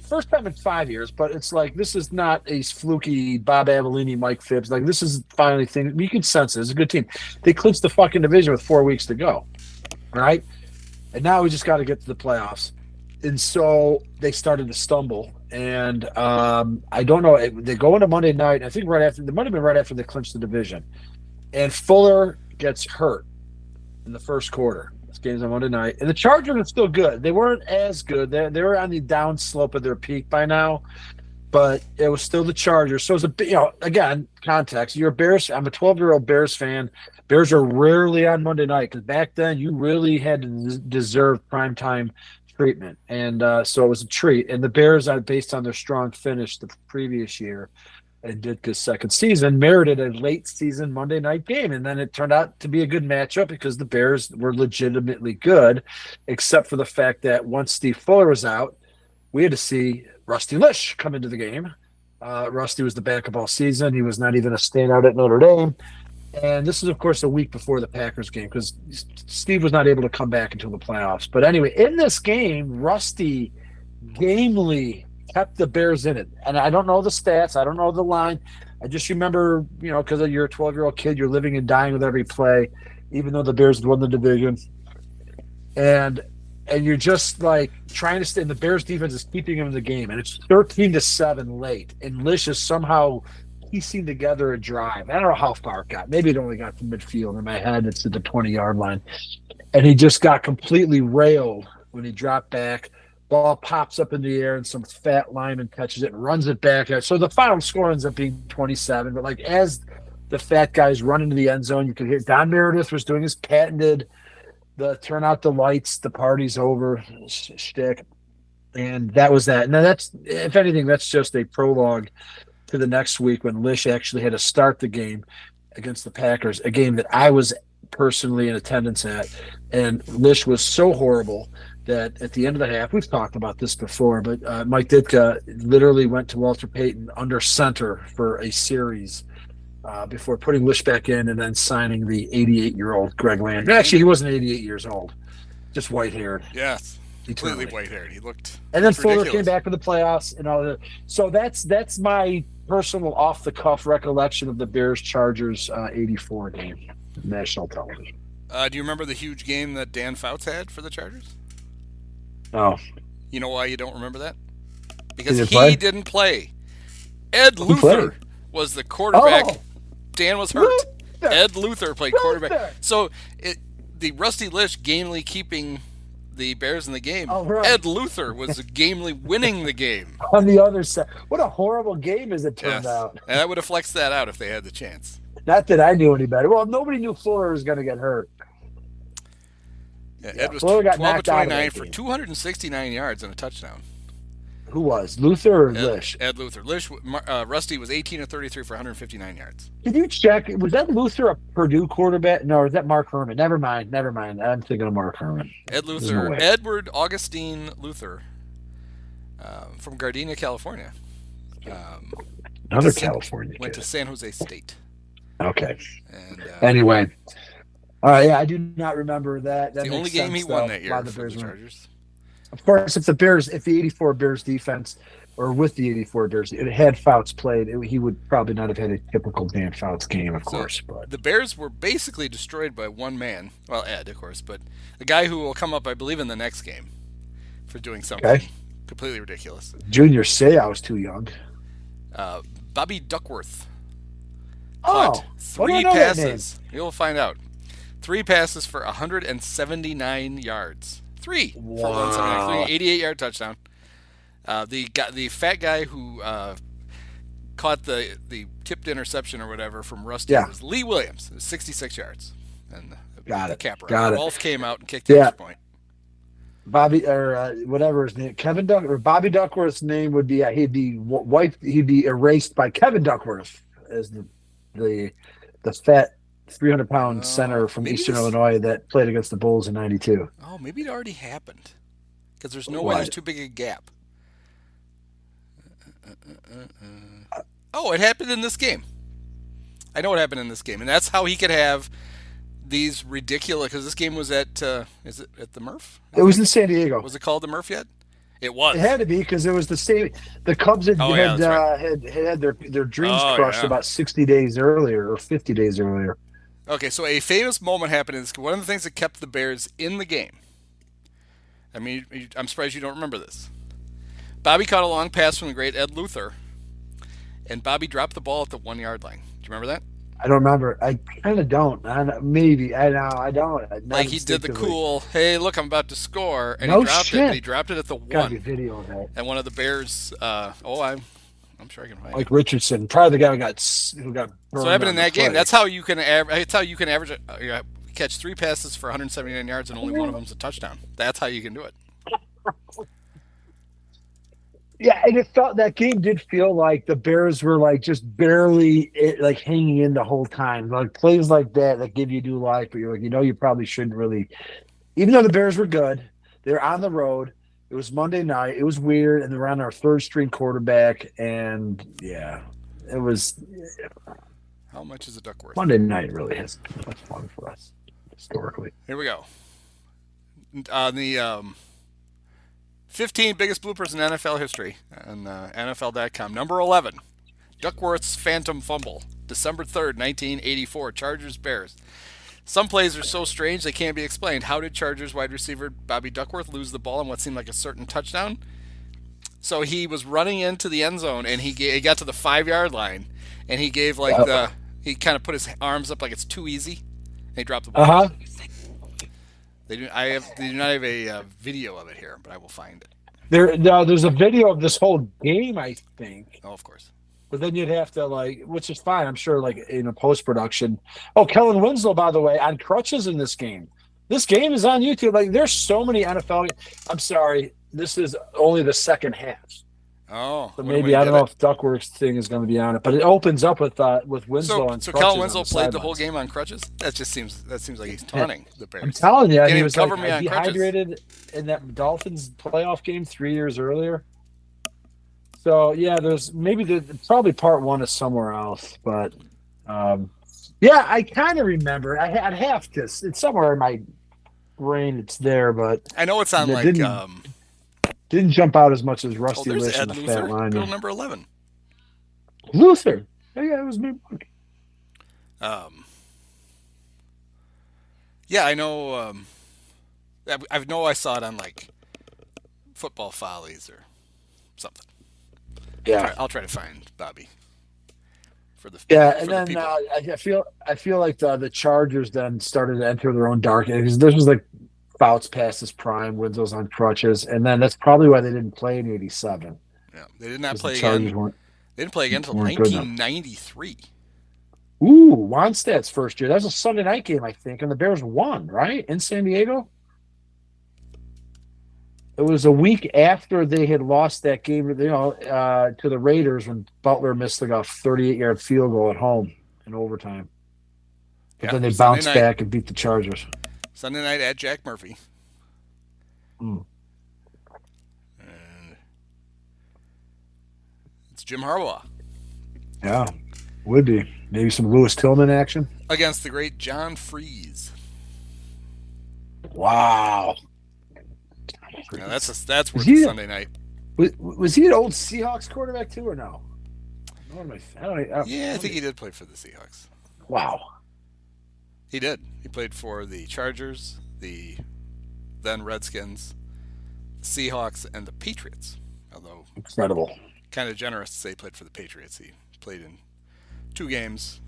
First time in 5 years, but it's this is not a fluky Bob Avellini, Mike Phibbs. This is finally thing. You can sense it. It's a good team. They clinched the fucking division with 4 weeks to go, right? And now we just got to get to the playoffs. And so they started to stumble. And I don't know. They go into Monday night. I think it might have been right after they clinched the division. And Fuller gets hurt in the first quarter. Games on Monday night, and the Chargers are still good. They weren't as good. They were on the down slope of their peak by now, but it was still the Chargers. So it's again, context. You're a Bears. I'm a 12-year-old Bears fan. Bears are rarely on Monday night because back then you really had to deserve primetime treatment, and so it was a treat. And the Bears, based on their strong finish the previous year, and Ditka's second season, merited a late season Monday night game. And then it turned out to be a good matchup because the Bears were legitimately good, except for the fact that once Steve Fuller was out, we had to see Rusty Lisch come into the game. Rusty was the backup all season. He was not even a standout at Notre Dame. And this is, of course, a week before the Packers game because Steve was not able to come back until the playoffs. But anyway, in this game, Rusty gamely kept the Bears in it. And I don't know the stats. I don't know the line. I just remember, because you're a 12-year-old kid, you're living and dying with every play, even though the Bears had won the division. And you're just trying to stay. And the Bears defense is keeping them in the game. And it's 13-7 late. And Lisch is somehow piecing together a drive. I don't know how far it got. Maybe it only got to midfield. In my head, it's at the 20-yard line. And he just got completely railed when he dropped back. Ball pops up in the air, and some fat lineman catches it and runs it back. So the final score ends up being 27. But, like, as the fat guy's running to the end zone, you could hear Don Meredith was doing his patented the turn out the lights, the party's over shtick. And that was that. Now, that's, if anything, that's just a prologue to the next week when Lisch actually had to start the game against the Packers, a game that I was personally in attendance at. And Lisch was so horrible that at the end of the half, we've talked about this before, but Mike Ditka literally went to Walter Payton under center for a series before putting Lisch back in and then signing the 88-year-old Greg Land. Actually, he wasn't 88 years old, just white-haired. Yes, completely white-haired. He looked. And then Fuller ridiculous. came back for the playoffs and all that. So that's my personal off-the-cuff recollection of the Bears-Chargers 84 game, national television. Do you remember the huge game that Dan Fouts had for the Chargers? No. You know why you don't remember that? Because He didn't play. Ed Who Luther played? was the quarterback. Oh. Dan was hurt. Luther. Ed Luther played quarterback. Luther. So the Rusty Lisch gamely keeping the Bears in the game. Oh, right. Ed Luther was gamely winning the game. On the other side. What a horrible game as it turned out. And that would have flexed that out if they had the chance. Not that I knew any better. Well, nobody knew Fuller was going to get hurt. Yeah, Ed was Fuller 12 got of knocked out of 29 that for game. 269 yards and a touchdown. Who was? Luther or Lisch? Ed Luther. Rusty was 18 of 33 for 159 yards. Did you check? Was that Luther a Purdue quarterback? No, or is that Mark Herman? Never mind. I'm thinking of Mark Herman. Ed There's Luther, no way. Edward Augustine Luther, from Gardena, California. Another California Went kid. to San Jose State. Okay. And Anyway. All right, yeah, I do not remember that. That the only makes game he sense, won though, that why year the for Bears the won. Chargers. Of course, if the 84 Bears defense, or with the 84 Bears, it had Fouts played, he would probably not have had a typical Dan Fouts game, of course. But The Bears were basically destroyed by one man. Well, Ed, of course, but the guy who will come up, I believe, in the next game for doing something completely ridiculous. Junior Seau was too young. Bobby Duckworth Oh, caught why do I 3 know that name? passes. You'll find out. 3 passes for 179 yards. 3 for 179. 88-yard touchdown. The fat guy who caught the tipped interception or whatever from Rusty was Lee Williams. It was 66 yards. And Got the it. capper. Got it. Rolf came out and kicked the extra point. Bobby or whatever his name, Kevin Duck or Bobby Duckworth's name would be he'd be erased by Kevin Duckworth as the fat 300-pound center from Eastern Illinois that played against the Bulls in '92. Oh, maybe it already happened because there's no way there's too big a gap. Oh, it happened in this game. I know what happened in this game, and that's how he could have these ridiculous. Because this game was at is it at the Murph? It was in San Diego. Was it called the Murph yet? It was. It had to be because it was the same. The Cubs had had their dreams crushed about 60 days earlier or 50 days earlier. Okay, so a famous moment happened in this. One of the things that kept the Bears in the game. I mean, I'm surprised you don't remember this. Bobby caught a long pass from the great Ed Luther, and Bobby dropped the ball at the 1-yard line. Do you remember that? I don't remember. I kind of don't. I don't. I don't. Like he did the cool, hey, look, I'm about to score, and No he dropped shit. it. And he dropped it at the Gotta be 1. video of that. And one of the Bears, I'm sure I can find Like it. Richardson, probably the guy who got burned. So what happened in on that the game? play. That's how you can average catch 3 passes for 179 yards, and only one of them's a touchdown. That's how you can do it. Yeah, and it felt that game did feel like the Bears were like just barely like hanging in the whole time. Like plays like that give you new life, but you're like, you probably shouldn't really. Even though the Bears were good, they're on the road. It was Monday night. It was weird, and they were on our third string quarterback, and yeah, it was. How much is a Duckworth? Monday night really has much fun for us historically. Here we go. On the 15 biggest bloopers in NFL history on NFL.com. Number 11, Duckworth's phantom fumble, December 3rd, 1984, Chargers Bears. Some plays are so strange they can't be explained. How did Chargers wide receiver Bobby Duckworth lose the ball on what seemed like a certain touchdown? So he was running into the end zone, and he got to the 5-yard line, and he gave he kind of put his arms up like it's too easy, and he dropped the ball. Uh-huh. They do not have a video of it here, but I will find it. There's a video of this whole game, I think. Oh, of course. But then you'd have to, which is fine, I'm sure, in a post-production. Oh, Kellen Winslow, by the way, on crutches in this game. This game is on YouTube. There's so many NFL. I'm sorry, this is only the second half. Oh, so maybe I don't know if Duckworth's thing is going to be on it, but it opens up with Winslow on crutches. So Kellen Winslow played the whole game on crutches. That seems like he's taunting the Bears. I'm telling you, he was dehydrated in that Dolphins playoff game 3 years earlier. So yeah, there's probably part one is somewhere else, but yeah, I kind of remember. I'd have to. It's somewhere in my brain. It's there, but I know it's on didn't jump out as much as Rusty Lisch in the Luther, fat line. Girl number 11. Luther. Yeah, it was me. Yeah, I know. I saw it on Football Follies or something. Yeah, I'll try to find Bobby. And then I feel like the Chargers then started to enter their own dark ages. This was Fouts past his prime, Winslow's on crutches, and then that's probably why they didn't play in '87. Yeah, they did not play again. They didn't play again until 1993. Ooh, Wannstedt's first year. That was a Sunday night game, I think, and the Bears won, right, in San Diego. It was a week after they had lost that game, to the Raiders when Butler missed a 38-yard field goal at home in overtime. But then they bounced back and beat the Chargers. Sunday night at Jack Murphy. Mm. And it's Jim Harbaugh. Yeah, would be. Maybe some Lewis Tillman action. Against the great John Freeze. Wow. Now that's worth a Sunday night. Was he an old Seahawks quarterback too, or no? I think he did play for the Seahawks. Wow. He did. He played for the Chargers, the then Redskins, the Seahawks, and the Patriots. Although incredible. Kind of generous to say he played for the Patriots. He played in 2 games,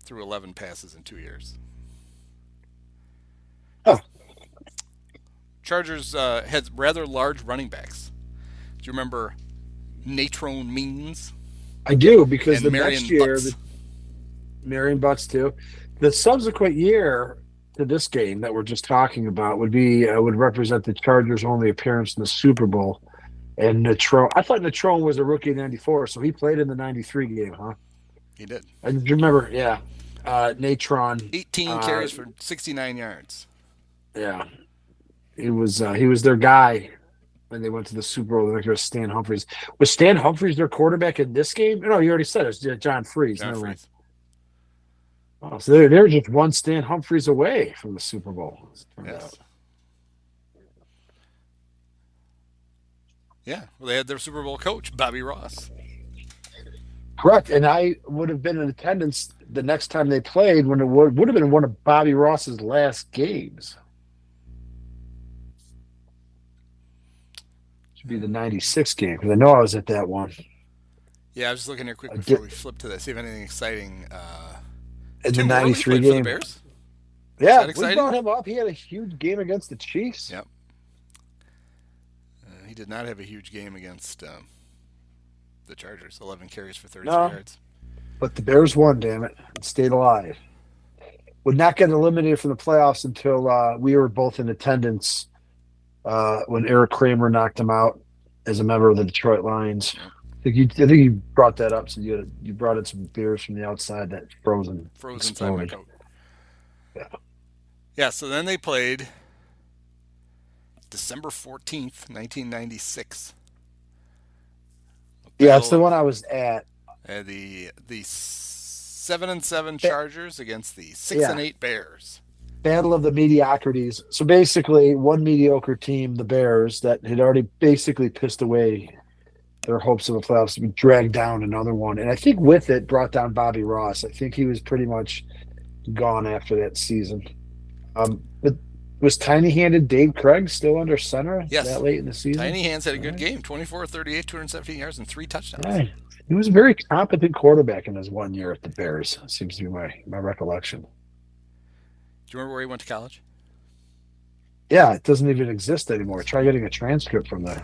threw 11 passes in 2 years. Oh. Chargers had rather large running backs. Do you remember Natrone Means? I do, because and the Marion next year, Butts. Marion Butts too. The subsequent year to this game that we're just talking about would represent the Chargers' only appearance in the Super Bowl. And Natrone, I thought Natrone was a rookie in '94, so he played in the '93 game, huh? He did. I remember, yeah. Natron, 18 carries for 69 yards. Yeah, he was their guy when they went to the Super Bowl. There was Stan Humphries. Was Stan Humphries their quarterback in this game? No, you already said it was John Freeze. John Freeze. Oh, so they're just one Stan Humphries away from the Super Bowl. Yes. Yeah, well, they had their Super Bowl coach, Bobby Ross. Correct, and I would have been in attendance the next time they played when it would have been one of Bobby Ross's last games. Should be the '96 game, because I know I was at that one. Yeah, I was just looking here quick before we flip to that, see if anything exciting. In the '93 game, for the Bears? Yeah, we brought him up. He had a huge game against the Chiefs. Yep. He did not have a huge game against the Chargers. 11 carries for 33 yards. But the Bears won, damn it, and stayed alive. Would not get eliminated from the playoffs until we were both in attendance when Eric Kramer knocked him out as a member of the Detroit Lions. Yeah. I think you brought that up, so you brought in some beers from the outside that frozen inside my coat. Yeah, so then they played December 14th, 1996. Yeah, that's the one I was at. The 7-7 Chargers against the 6-8 Bears. Battle of the mediocrities. So basically, one mediocre team, the Bears, that had already basically pissed away their hopes of the playoffs, to be dragged down another one. And I think with it brought down Bobby Ross. I think he was pretty much gone after that season. But was tiny-handed Dave Craig still under center that late in the season? Tiny Hands had a good game. 24-38, 217 yards, and 3 touchdowns. Right. He was a very competent quarterback in his 1 year at the Bears. Seems to be my recollection. Do you remember where he went to college? Yeah, it doesn't even exist anymore. Try getting a transcript from there.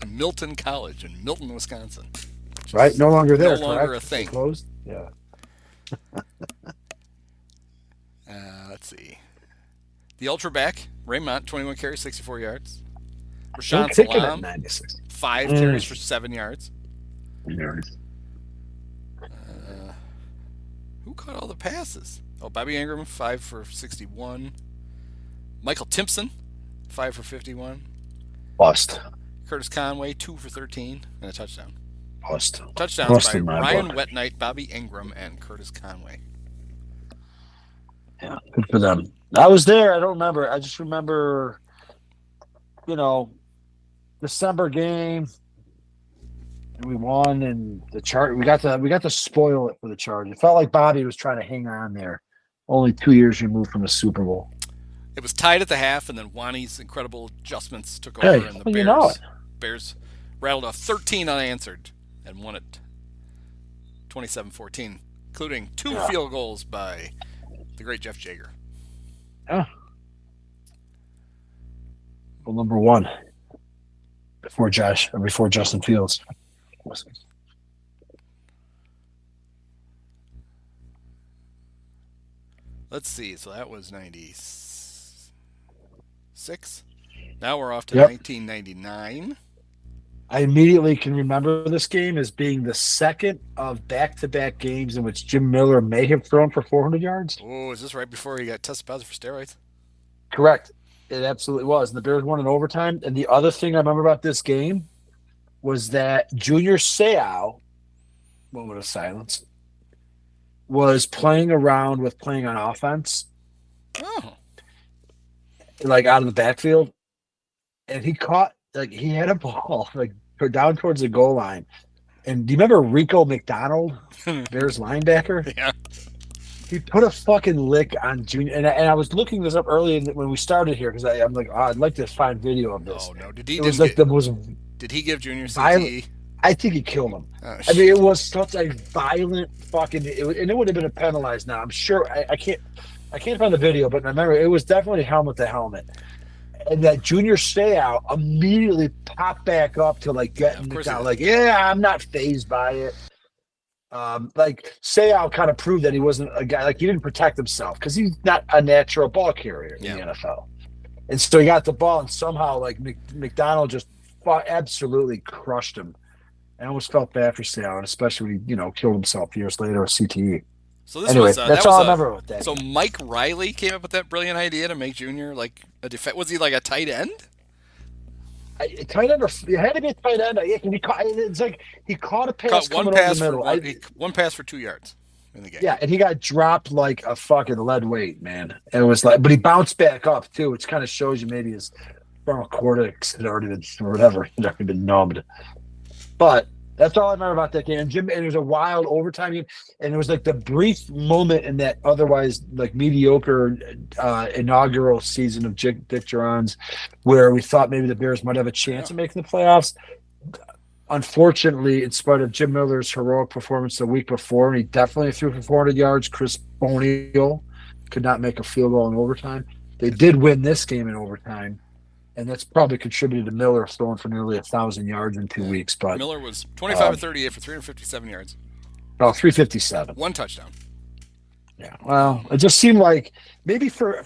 Milton College in Milton, Wisconsin. Right? No longer there, No longer correct? a thing. Closed? Yeah. Let's see. The ultra back, Raymond, 21 carries, 64 yards. Rashawn Salam, 96. 5 carries for 7 yards. Who caught all the passes? Oh, Bobby Ingram, 5 for 61. Michael Timpson, 5 for 51. Bust. Curtis Conway, 2 for 13 and a touchdown. Bust. Touchdowns Bust by in my Ryan book. Wetnight, Bobby Ingram, and Curtis Conway. Yeah, good for them. I was there. I don't remember. I just remember, December game, and we won, and the chart. We got to spoil it for the Chargers. It felt like Bobby was trying to hang on there. Only 2 years removed from the Super Bowl. It was tied at the half, and then Wani's incredible adjustments took over, Hey, and the well, you know it. Bears rattled off 13 unanswered and won it 27-14, including 2 field goals by the great Jeff Jager. Yeah. Well, number 1 before Justin Fields. Let's see. So that was 96. Now we're off to 1999. I immediately can remember this game as being the second of back-to-back games in which Jim Miller may have thrown for 400 yards. Oh, is this right before he got tested positive for steroids? Correct. It absolutely was. And the Bears won in overtime. And the other thing I remember about this game was that Junior Seau, moment of silence, was playing around with playing on offense. Oh. Like out of the backfield. And he caught, he had a ball, down towards the goal line. And do you remember Rico McDonald, Bears linebacker? Yeah. He put a fucking lick on Junior. And I was looking this up earlier when we started here because I'm like, I'd like to find video of this. Oh, no. Did he give Junior CTE? I think he killed him. Oh, I mean, it was such a violent fucking, and it would have been penalized now. I'm sure. I can't find the video, but I remember it was definitely helmet to helmet. And that Junior Seau immediately popped back up to getting it down. I'm not fazed by it. Seau kind of proved that he wasn't a guy, he didn't protect himself because he's not a natural ball carrier in the NFL. And so he got the ball, and somehow McDonald just absolutely crushed him. I almost felt bad for Seau, and especially when he killed himself years later with CTE. So this anyway, was, that's all I remember with that. So Mike Riley came up with that brilliant idea to make Junior a defense. Was he a tight end? Tight end, it had to be a tight end. He caught a pass coming over the middle. One pass for 2 yards in the game. Yeah, and he got dropped like a fucking lead weight, man. And it was but he bounced back up too, which kind of shows you maybe his frontal cortex had already been, or whatever, had already been numbed. But that's all I remember about that game. And it was a wild overtime game, and it was the brief moment in that otherwise mediocre inaugural season of Dick Duran's, where we thought maybe the Bears might have a chance of making the playoffs. Unfortunately, in spite of Jim Miller's heroic performance the week before, and he definitely threw for 400 yards, Chris Boniel could not make a field goal in overtime. They did win this game in overtime. And that's probably contributed to Miller throwing for nearly 1,000 yards in 2 weeks. But Miller was 25 of 38 for 357 yards. Oh, 357. 1 touchdown. Yeah. Well, it just seemed like maybe for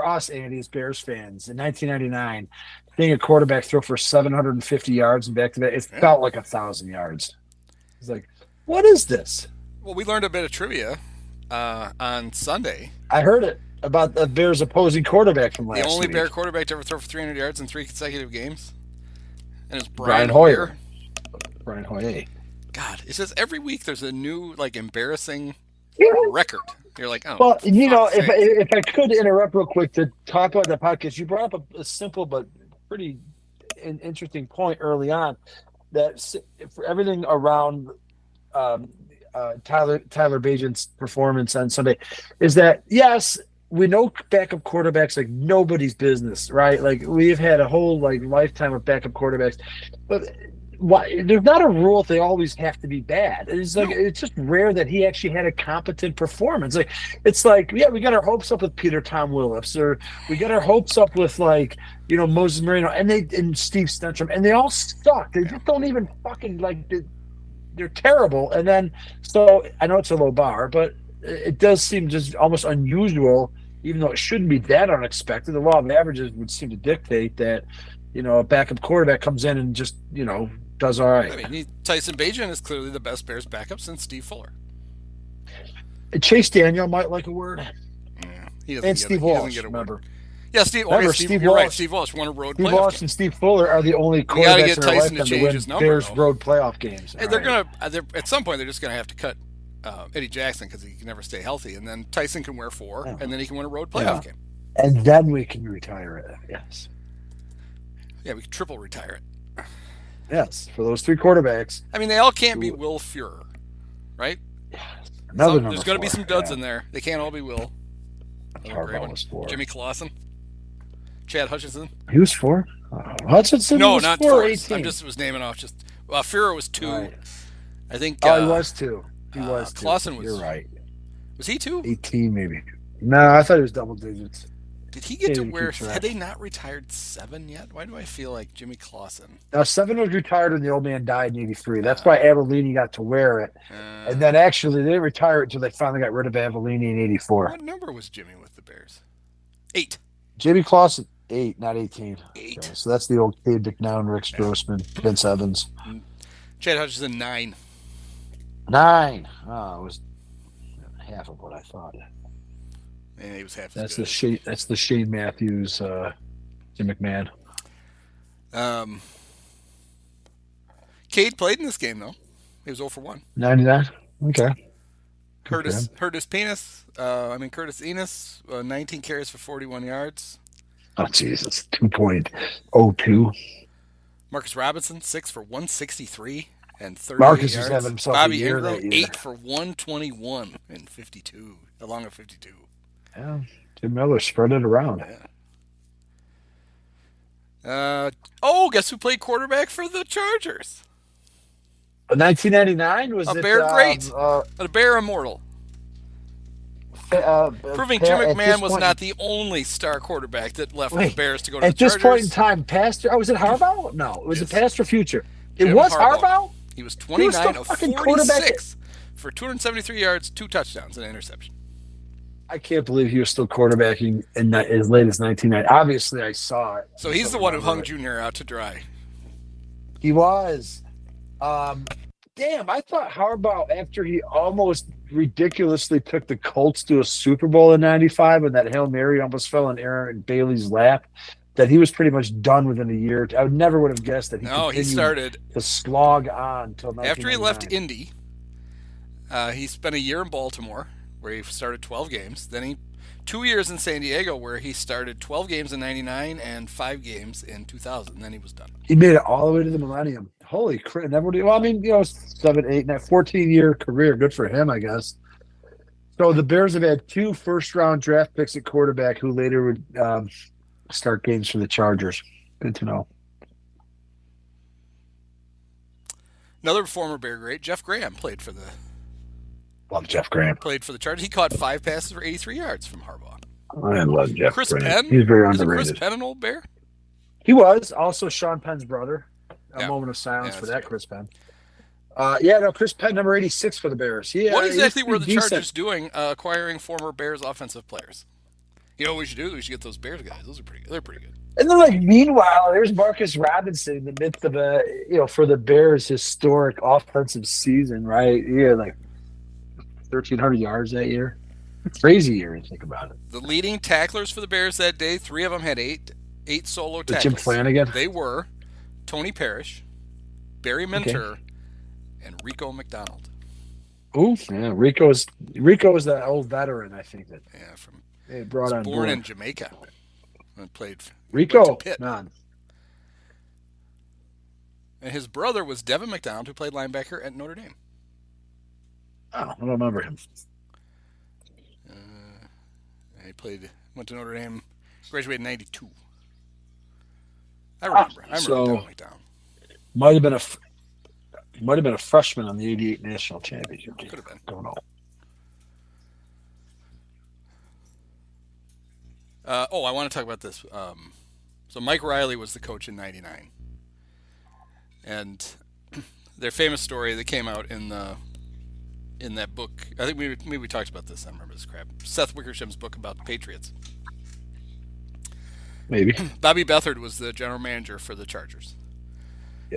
us, Andy, as Bears fans, in 1999, seeing a quarterback throw for 750 yards and back to that, it felt like 1,000 yards. It's like, what is this? Well, we learned a bit of trivia on Sunday. I heard it. About the Bears' opposing quarterback from last week. The only Bear quarterback to ever throw for 300 yards in 3 consecutive games. And it's Brian Hoyer. Brian Hoyer. God, it says every week there's a new, embarrassing record. You're like, oh. Well, if I could interrupt real quick to talk about that podcast, you brought up a simple but pretty interesting point early on that for everything around Tyler Bagent's performance on Sunday is that, yes, we know backup quarterbacks like nobody's business, right? We've had a whole lifetime of backup quarterbacks, but why there's not a rule if they always have to be bad. It's like it's just rare that he actually had a competent performance. It's like we got our hopes up with Peter Tom Willips, or we got our hopes up with Moses Marino and Steve Stenstrom, and they all suck. They just don't even fucking they're terrible. And then so I know it's a low bar, but it does seem just almost unusual, even though it shouldn't be that unexpected. The law of averages would seem to dictate that. A backup quarterback comes in and just, does all right. I mean, Tyson Bagent is clearly the best Bears backup since Steve Fuller. Chase Daniel might like a word. Yeah, he doesn't and get Steve Walsh, remember. Yeah, Steve Walsh. Steve Walsh won a road Steve playoff Walsh game. And Steve Fuller are the only quarterbacks in their lifetime to win Bears road playoff games. Hey, at some point, they're just going to have to cut Eddie Jackson because he can never stay healthy. And then Tyson can wear 4, and then he can win a road playoff game. And then we can retire it, yes. Yeah, we can triple retire it. Yes, for those 3 quarterbacks. I mean, they all can't be Will Fuhrer, right? There's going to be some duds in there. They can't all be Will. Harbaugh was 4. Jimmy Clausen. Chad Hutchinson. He was 4? Hutchinson was not 4 or 18. 18. I was naming off Fuhrer was 2. Right. I think. He was 2. He was 2. Clausen was. You're right. Was he 2? 18 maybe. No, I thought he was double digits. Did he get to wear? Had they not retired 7 yet? Why do I feel like Jimmy Clausen? Now 7 was retired when the old man died in '83. That's why Avellini got to wear it, and then actually they didn't retire it until they finally got rid of Avellini in '84. What number was Jimmy with the Bears? 8. Jimmy Clausen 8, not 18. 8. Okay, so that's the old Cade McNown, Rick Strossman, Vince Evans. Chad Hutchinson 9. 9. Oh, it was half of what I thought. And he was half. That's the Shane Matthews, Jim McMahon. Cade played in this game though. He was 0 for 1. 99. Okay. Curtis Enos, 19 carries for 41 yards. Oh Jesus, 2.02. Marcus Robinson 6 for 163 and 38 Marcus yards. is having himself Bobby a year Ingram that year. 8 for 121 and 52, along with 52. Yeah, Tim Miller spread it around. Yeah. Guess who played quarterback for the Chargers? 1999 was a Bear great, a Bear immortal. Proving Jim McMahon was not the only star quarterback that left the Bears to go to the Chargers. At this point in time, was it Harbaugh? No, it was the past or future. It Jim was Harbaugh. He was 29 of 46 for 273 yards, 2 touchdowns, and an interception. I can't believe he was still quarterbacking in as late as 1990. Obviously, I saw it. So he's the one who hung Junior out to dry. He was. Damn, I thought Harbaugh, after he almost ridiculously took the Colts to a Super Bowl in '95 when that Hail Mary almost fell in Aaron Bailey's lap, that he was pretty much done within a year. I never would have guessed that he started to slog on until after he left Indy. He spent a year in Baltimore, where he started 12 games. Then he 2 years in San Diego, where he started 12 games in '99 and 5 games in 2000. And then he was done. He made it all the way to the millennium. Holy crap! Well, I mean, 7, 8, and that 14-year career. Good for him, I guess. So the Bears have had 2 first-round draft picks at quarterback who later would start games for the Chargers. Good to know. Another former Bear great, Jeff Graham, played for the. Love Jeff Graham. Played for the Chargers. He caught 5 passes for 83 yards from Harbaugh. I love Jeff Chris Graham. Penn. He's very Isn't underrated. Chris Penn an old Bear? He was. Also Sean Penn's brother. A moment of silence for that, Chris Penn. Chris Penn, number 86 for the Bears. What exactly were the Chargers doing acquiring former Bears offensive players? You know what we should do? We should get those Bears guys. Those are pretty good. They're pretty good. And then, meanwhile, there's Marcus Robinson in the midst of for the Bears' historic offensive season, right? Yeah, 1,300 yards that year. Crazy year, if you think about it. The leading tacklers for the Bears that day, 3 of them had eight solo tackles. Jim Flanagan? They were Tony Parrish, Barry Minter, and Rico McDonald. Ooh, yeah, Rico is that old veteran, I think that. Yeah, they brought on born board. in Jamaica and played. Rico, man. And his brother was Devin McDonald, who played linebacker at Notre Dame. Oh, I don't remember him. He went to Notre Dame, graduated in '92. I remember Devin McDonald. Might have been Might have been a freshman on the '88 national championship team. Could have been. Don't know. I want to talk about this. So Mike Riley was the coach in '99, and their famous story that came out in that book. I think maybe we talked about this. I remember this crap. Seth Wickersham's book about the Patriots. Maybe. Bobby Beathard was the general manager for the Chargers.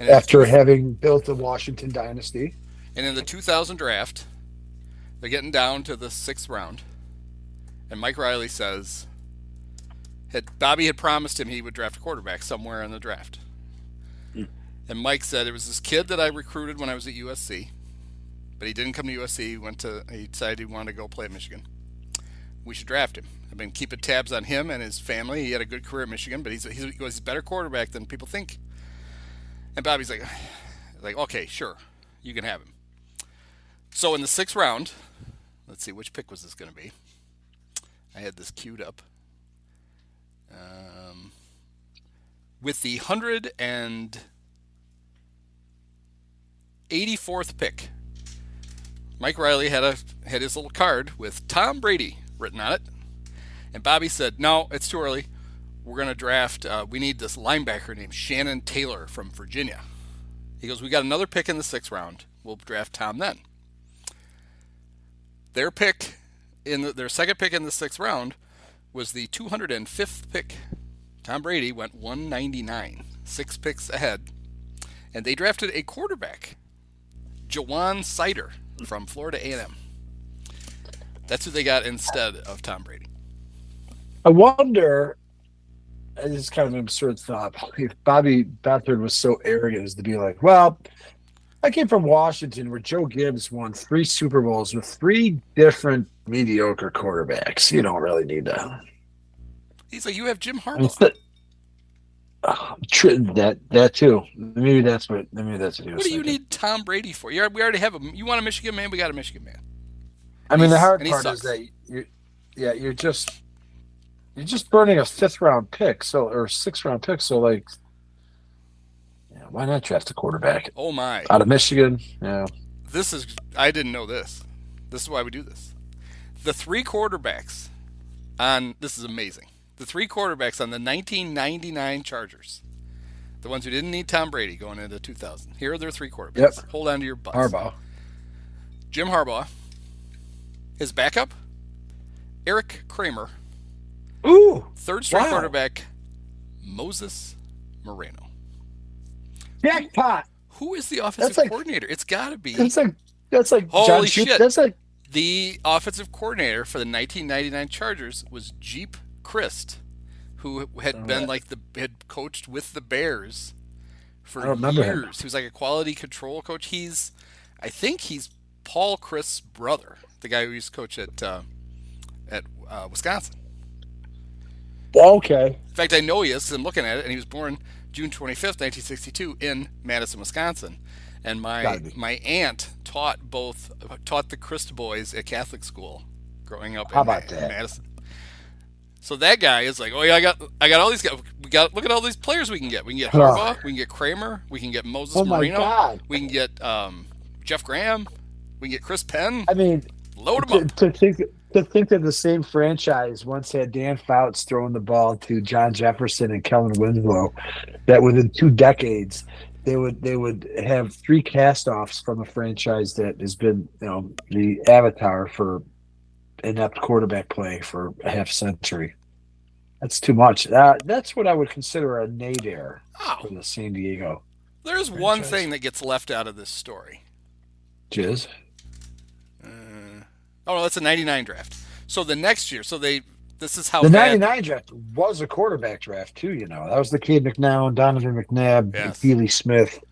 After having built the Washington dynasty. And in the 2000 draft, they're getting down to the 6th round. And Mike Riley says, Bobby had promised him he would draft a quarterback somewhere in the draft. And Mike said, it was this kid that I recruited when I was at USC. But he didn't come to USC. He decided he wanted to go play at Michigan. We should draft him. I've been keeping tabs on him and his family. He had a good career at Michigan, but he's a better quarterback than people think. And Bobby's like, okay, sure, you can have him. So in the 6th round, let's see, which pick was this going to be? I had this queued up. With the 184th pick, Mike Riley had his little card with Tom Brady written on it. And Bobby said, no, it's too early. We're going to draft, we need this linebacker named Shannon Taylor from Virginia. He goes, we got another pick in the 6th round. We'll draft Tom then. Their pick, their second pick in the 6th round was the 205th pick. Tom Brady went 199, 6 picks ahead. And they drafted a quarterback, Jawan Sider from Florida A&M. That's who they got instead of Tom Brady. I wonder, this is kind of an absurd thought, if Bobby Beathard was so arrogant as to be like, well, I came from Washington where Joe Gibbs won 3 Super Bowls with 3 different mediocre quarterbacks. You don't really need to. He's like, you have Jim Harbaugh. That too. Maybe that's what he was What do you need Tom Brady for? We already have him. You want a Michigan man? We got a Michigan man. I mean, the hard part is that you're just burning a 5th round pick, or 6th round pick. So why not draft a quarterback? Oh my! Out of Michigan, yeah. I didn't know this. This is why we do this. The 3 quarterbacks this is amazing. The 3 quarterbacks on the 1999 Chargers, the ones who didn't need Tom Brady going into 2000. Here are their 3 quarterbacks. Yep. Hold on to your butts. Harbaugh. Jim Harbaugh. His backup, Eric Kramer. Ooh. 3rd-string quarterback, Moses Moreno. Jackpot. Who is the offensive coordinator? It's got to be. That's like holy John shit. That's like the offensive coordinator for the 1999 Chargers was Jeep Christ, who had had coached with the Bears for years. He was like a quality control coach. I think he's Paul Christ's brother, the guy who used to coach at Wisconsin. Okay. In fact, I know he is because I'm looking at it, and he was born June 25th, 1962 in Madison, Wisconsin. And my aunt taught the Christ boys at Catholic school growing up in Madison. So that guy is like, oh yeah, I got all these guys. Look at all these players we can get. We can get Harbaugh, we can get Kramer, we can get Moses Moreno, God. We can get Jeff Graham, we can get Chris Penn. I mean, load them up. To think that the same franchise once had Dan Fouts throwing the ball to John Jefferson and Kellen Winslow, that within 2 decades they would have 3 cast-offs from a franchise that has been, the avatar for inept quarterback play for a half century. That's too much. That's what I would consider a nadir for the San Diego. There's franchise. One thing that gets left out of this story. Jizz? Oh, no, that's a 99 draft. So the next year, this is how the 99 draft was a quarterback draft too. That was the Cade McNown, Donovan McNabb, yes. Feely Smith,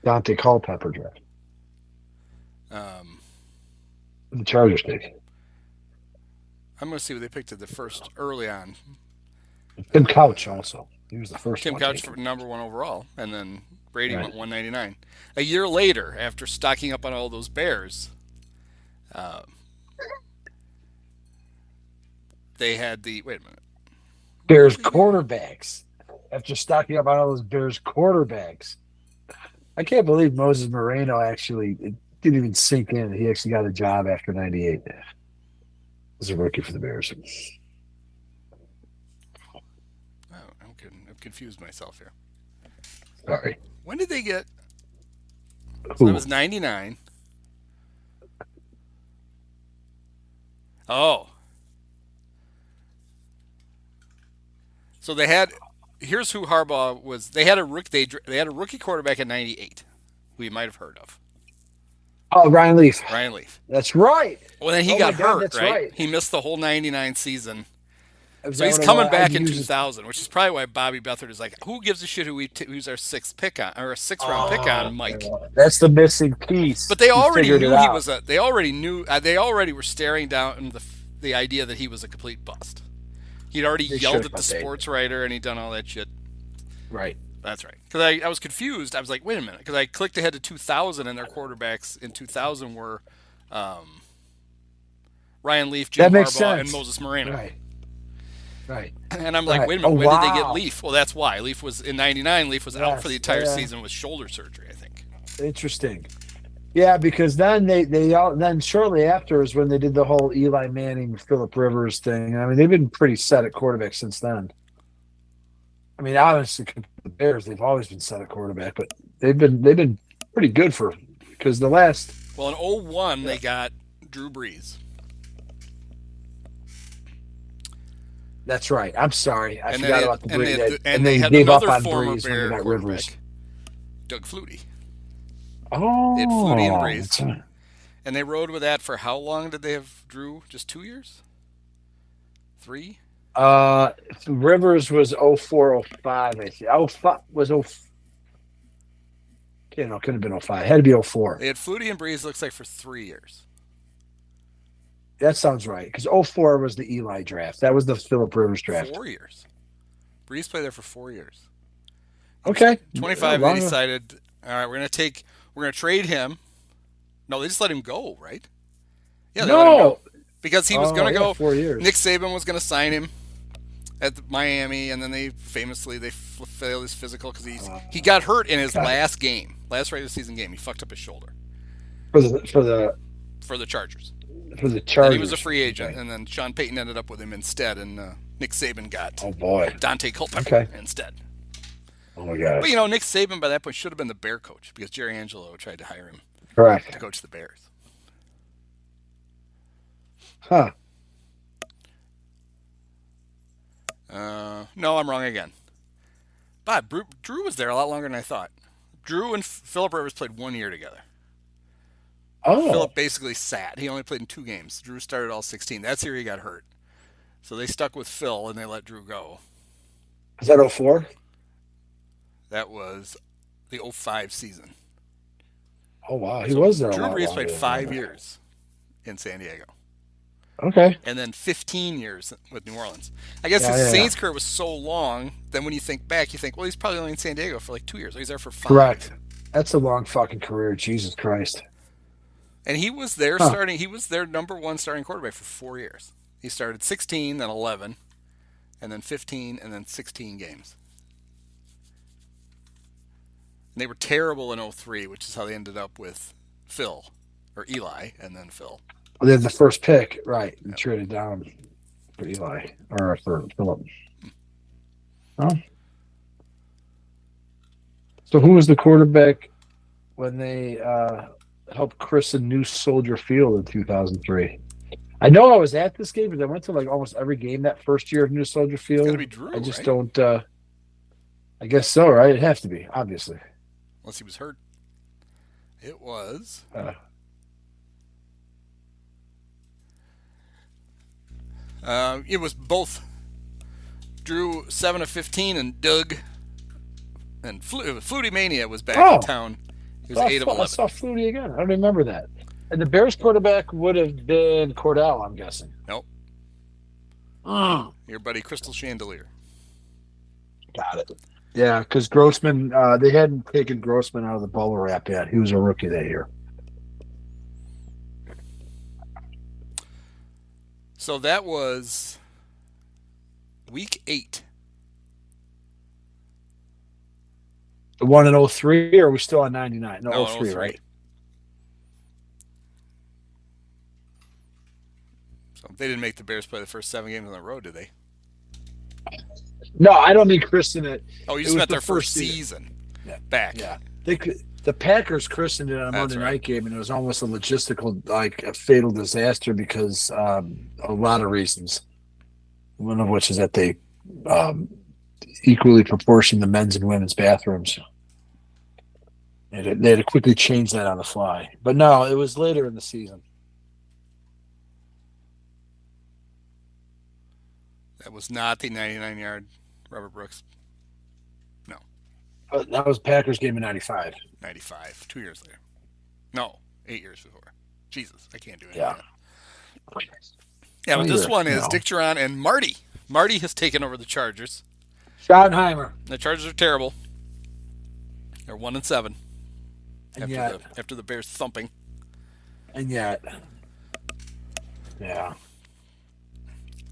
Dante Culpepper draft. The Chargers pick. I'm going to see what they picked at the first early on. Tim Couch also. He was the first. Tim Couch for number 1 overall, and then Brady went 199. A year later, after stocking up on all those Bears. They had wait a minute. Bears quarterbacks. After stocking up on all those Bears quarterbacks. I can't believe Moses Moreno actually it didn't even sink in. He actually got a job after 98 as a rookie for the Bears. Oh, I'm confused myself here. Sorry. When did they get? So Who? that was 99. Oh. So they had. Here's who Harbaugh was. They had a rookie quarterback in 98, who you might have heard of. Oh, Ryan Leaf. Ryan Leaf. That's right. Well, then he Oh got my God, hurt, that's right? right. He missed the whole 99 season. Was So that he's what coming I back in used- 2000, which is probably why Bobby Beathard is like, who gives a shit who's our sixth pick on, or a sixth round pick on Mike? That's the missing piece. But they He already figured knew it he out. was a. They already knew. They already were staring down the idea that he was a complete bust. He'd already They yelled should, at the but they- sports writer and he'd done all that shit. Right. That's right. Because I was confused. I was like, wait a minute. Because I clicked ahead to 2000 and their quarterbacks in 2000 were Ryan Leaf, Jim That makes Harbaugh, sense. and Moses Moreno. Right. Right. And I'm like, Right. wait a minute. Oh, When did they get wow. Leaf? Well, that's why. Leaf was in 99. Leaf was out Yes, for the entire yeah. season with shoulder surgery, I think. Interesting. Yeah, because then then shortly after is when they did the whole Eli Manning, Phillip Rivers thing. I mean, they've been pretty set at quarterback since then. I mean, obviously the Bears, they've always been set at quarterback, but they've been pretty good because the last Well, in 01, they got Drew Brees. That's right. I'm sorry. I forgot about the Brees. And they had gave up another on former Brees when Bear they got quarterback, Rivers. Doug Flutie. Oh, They had Flutie and Brees. that's right. And they rode with that for how long did they have Drew? Just 2 years? 3? Rivers was 04-05, I think. 05 was 0. You know, couldn't have been 05. It had to be 04. They had Flutie and Brees, looks like, for 3 years. That sounds right. Because 04 was the Eli draft. That was the Phillip Rivers draft. 4 years. Brees played there for 4 years. Okay. 25, Yeah, they decided, all right, we're going to trade him. No, they just let him go, right? Yeah, they let him go. Because he was going to go. 4 years. Nick Saban was going to sign him at Miami, and then they failed his physical because he got hurt in his last regular season game. He fucked up his shoulder for the Chargers. For the Chargers. And he was a free agent, and then Sean Payton ended up with him instead, and Nick Saban got Dante Culpepper instead. Oh my God! But Nick Saban by that point should have been the Bear coach because Jerry Angelo tried to hire him to coach the Bears. Huh? No, I'm wrong again. But Drew was there a lot longer than I thought. Drew and Phillip Rivers played 1 year together. Oh. Phillip basically sat. He only played in 2 games. Drew started all 16. That's the year he got hurt. So they stuck with Phil and they let Drew go. Is that 04? That was the 05 season. Oh wow, he was there. Drew Brees played 5 years in San Diego. Okay. And then 15 years with New Orleans. I guess his Saints career was so long, then when you think back, you think, well, he's probably only in San Diego for like 2 years. He's there for 5. Correct. That's a long fucking career. Jesus Christ. And he was there starting. He was their number 1 starting quarterback for 4 years. He started 16, then 11, and then 15, and then 16 games. And they were terrible in 03, which is how they ended up with Phil, or Eli, and then Phil. Well, they had the first pick, right? And traded down for Eli or for Phillip. Oh. So who was the quarterback when they helped christen New Soldier Field in 2003? I know I was at this game because I went to like almost every game that first year of New Soldier Field. It's got to be Drew, I just right? don't. I guess so, right? It has to be, obviously. Unless he was hurt. It was. It was both Drew 7 of 15 and Doug and Flutie Mania was back in town. He was 8 of 11. I saw Flutie again. I don't remember that. And the Bears quarterback would have been Cordell, I'm guessing. Nope. Your buddy Crystal Chandelier. Got it. Yeah, because Grossman, they hadn't taken Grossman out of the bubble wrap yet. He was a rookie that year. So that was week 8. The one in 03, or are we still on 99? No, 03, 03. right? So they didn't make the Bears play the first 7 games on the road, did they? No, I don't mean christen it. Oh, you just meant their first season back. Yeah. The Packers christened it on a Monday night game, and it was almost a logistical, like a fatal disaster because a lot of reasons. One of which is that they equally proportioned the men's and women's bathrooms. And they had to quickly change that on the fly. But no, it was later in the season. That was not the 99-yard Robert Brooks. No. That was Packers game in 95. 95, 2 years later. No, 8 years before. Jesus, I can't do it. Yeah. Yeah, but this one is Dick Duran and Marty. Marty has taken over the Chargers. Schottenheimer. The Chargers are terrible. They're 1-7 And after the Bears thumping. And yet, yeah.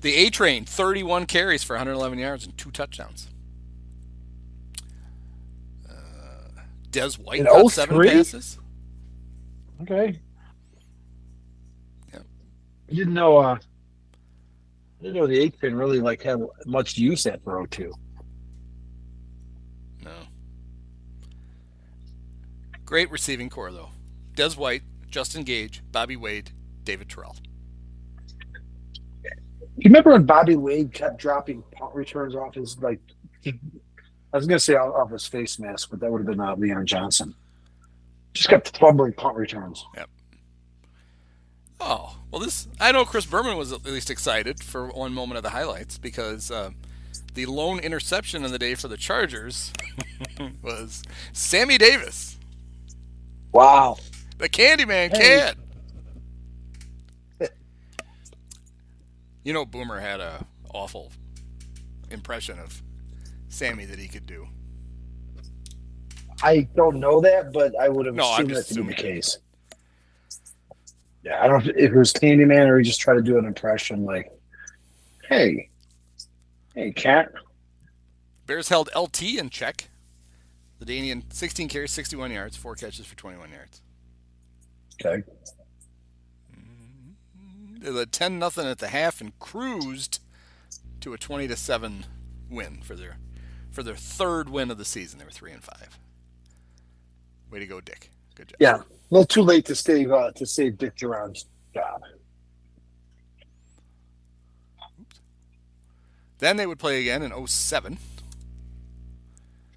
The A-Train, 31 carries for 111 yards and 2 touchdowns. Des White got 7 passes. Okay. Yeah. I didn't know the A-Train really had much use after 02. No. Great receiving core, though. Des White, Justin Gage, Bobby Wade, David Terrell. You remember when Bobby Wade kept dropping punt returns off his, I was going to say off his face mask, but that would have been Leon Johnson. Just kept fumbling punt returns. Yep. Oh, well, I know Chris Berman was at least excited for one moment of the highlights because the lone interception of the day for the Chargers was Sammy Davis. Wow. The Candyman Cat. You know, Boomer had a awful impression of Sammy that he could do. I don't know that, but I would have I'm assumed just that to be the assuming. case. Yeah, I don't know if it was Candyman or he just tried to do an impression like, hey, cat. Bears held LT in check. The Danian, 16 carries, 61 yards, 4 catches for 21 yards. Okay. They led 10-0 at the half and cruised to a 20-7 win for their third win of the season. They were 3-5. Way to go, Dick. Good job. Yeah, a little too late to save Dick Duran's job. Then they would play again in 07.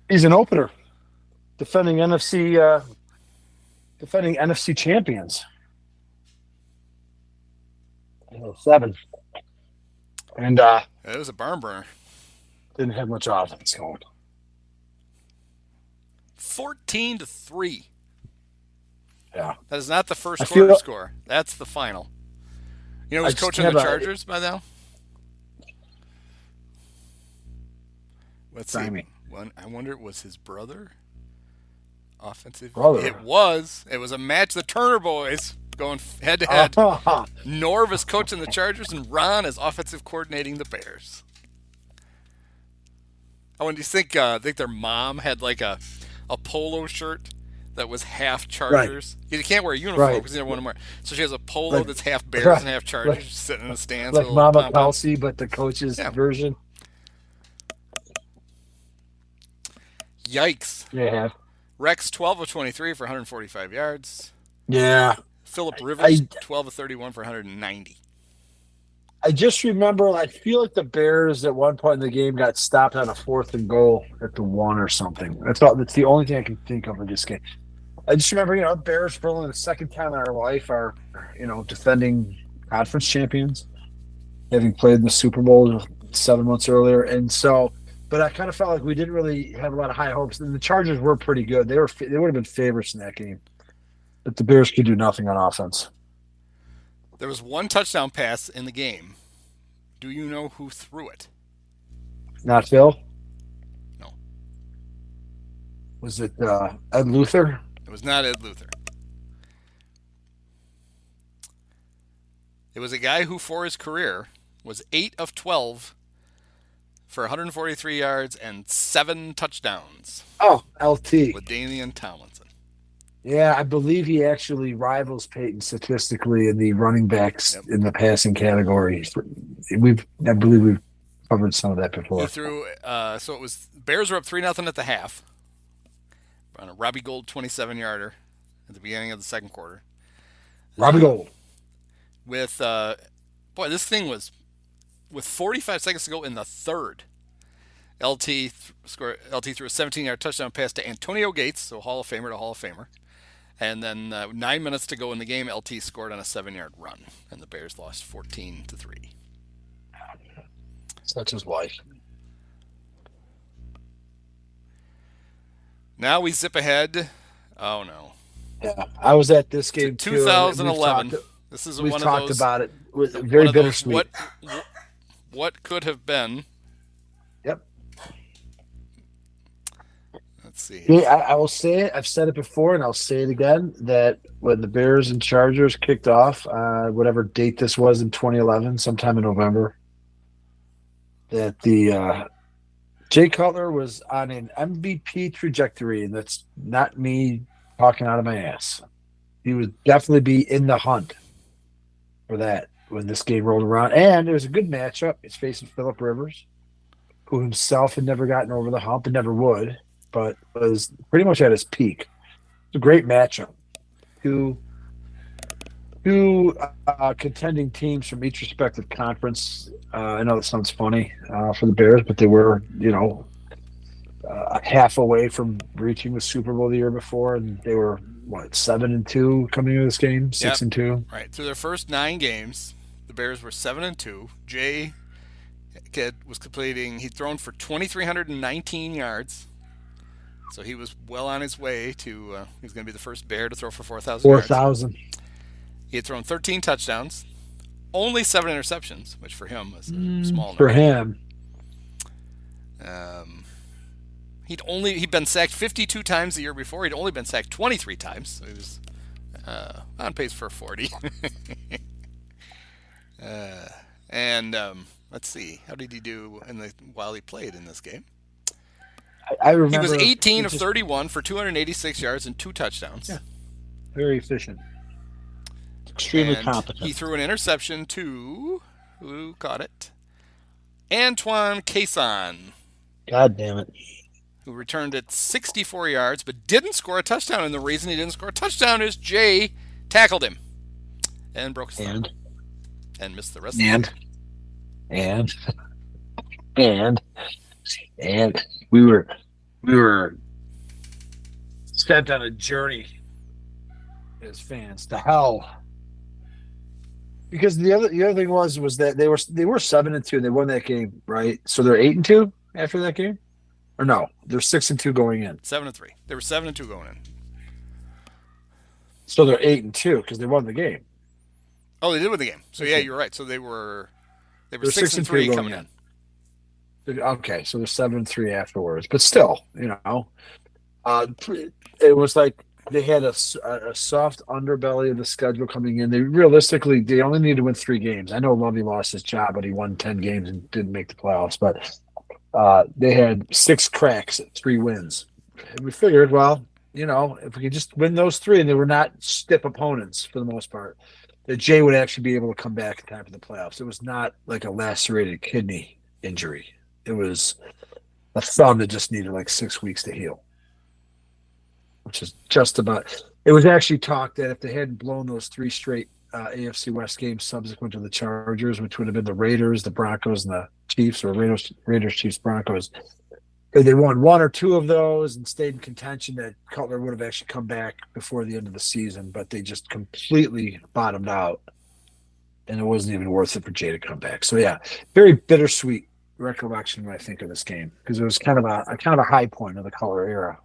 He's an opener, defending NFC champions. 07. And It was a barn burner. didn't have much offense going. 14-3. Yeah. That is not the first quarter score. That's the final. You know who's coaching the Chargers by now? Let's see. I wonder, it was his brother? Offensive. Brother. It was a match. The Turner boys going head to head. Norv is coaching the Chargers, and Ron is offensive coordinating the Bears. When do you think their mom had like a polo shirt that was half Chargers? Right. You can't wear a uniform because you never want to wear. So she has a polo that's half Bears and half Chargers, just sitting in the stands. Like Mama Kelsey, but the coach's version. Yikes. Yeah. Rex, 12 of 23 for 145 yards. Yeah. Phillip Rivers, 12 of 31 for 190. I just remember, I feel like the Bears at one point in the game got stopped on a 4th and goal at the 1 or something. That's the only thing I can think of in this game. I just remember, Bears for only the second time in our life are, defending conference champions, having played in the Super Bowl 7 months earlier. And so, but I kind of felt like we didn't really have a lot of high hopes. And the Chargers were pretty good. They would have been favorites in that game. But the Bears could do nothing on offense. There was one touchdown pass in the game. Do you know who threw it? Not Phil? No. Was it Ed Luther? It was not Ed Luther. It was a guy who, for his career, was 8 of 12 for 143 yards and 7 touchdowns. Oh, LT. With Damian Tomlinson. Yeah, I believe he actually rivals Peyton statistically in the running backs in the passing category. I believe we've covered some of that before. He threw, so it was, Bears were up 3-0 at the half on a Robbie Gould 27-yarder at the beginning of the second quarter. Robbie Gould. With, this thing was, with 45 seconds to go in the third, LT threw a 17-yard touchdown pass to Antonio Gates, so Hall of Famer to Hall of Famer. And then 9 minutes to go in the game, LT scored on a 7-yard run, and the Bears lost 14-3. Such is life. Now we zip ahead. Oh no. Yeah, I was at this game to 2011. This is we've one talked of those, about it. With very bittersweet. What could have been? Yep. Let's see. Yeah, I will say it. I've said it before, and I'll say it again. That when the Bears and Chargers kicked off, whatever date this was in 2011, sometime in November, that the Jay Cutler was on an MVP trajectory, and that's not me talking out of my ass. He would definitely be in the hunt for that when this game rolled around. And it was a good matchup. He's facing Phillip Rivers, who himself had never gotten over the hump and never would, but was pretty much at his peak. It's a great matchup. Two contending teams from each respective conference. I know that sounds funny for the Bears, but they were, half away from reaching the Super Bowl the year before, and they were 7-2 coming into this game, 6-2. Right. Through their first 9 games, the Bears were 7-2. Jay was completing. He'd thrown for 2,319 yards, so he was well on his way to. He was going to be the first Bear to throw for 4,000 yards. 4,000. He had thrown 13 touchdowns, only 7 interceptions, which for him was a small number. For him. He'd been sacked 52 times the year before. He'd only been sacked 23 times. So he was on pace for 40. Let's see, how did he do while he played in this game? I remember he was 18 of 31 for 286 yards and 2 touchdowns. Yeah, very efficient. Extremely competent. He threw an interception to, who caught it? Antoine Cason. God damn it. Who returned it 64 yards but didn't score a touchdown. And the reason he didn't score a touchdown is Jay tackled him and broke his thumb. And missed the rest of the game. And we were sent on a journey as fans to hell. Because the other thing was that they were 7-2 and they won that game, right? So they're 8-2 after that game? Or no, they're 6-2 going in. 7-3. They were 7-2 going in. So they're 8-2 because they won the game. Oh, they did win the game. So yeah, you're right. So they were 6-3 coming in. Okay, so they're 7-3 afterwards, but still, it was like they had a soft underbelly of the schedule coming in. They only need to win 3 games. I know Lovey lost his job, but he won 10 games and didn't make the playoffs. But they had 6 cracks at 3 wins. And we figured, if we could just win those 3, and they were not stiff opponents for the most part, that Jay would actually be able to come back in time for the playoffs. It was not like a lacerated kidney injury. It was a thumb that just needed 6 weeks to heal, which is just about. It was actually talked that if they hadn't blown those 3 straight AFC West games subsequent to the Chargers, which would have been the Raiders, the Broncos, and the Chiefs, or Raiders, Chiefs, Broncos, if they won 1 or 2 of those and stayed in contention, that Cutler would have actually come back before the end of the season, but they just completely bottomed out, and it wasn't even worth it for Jay to come back. So yeah, very bittersweet recollection when I think of this game, because it was kind of a high point of the Cutler era.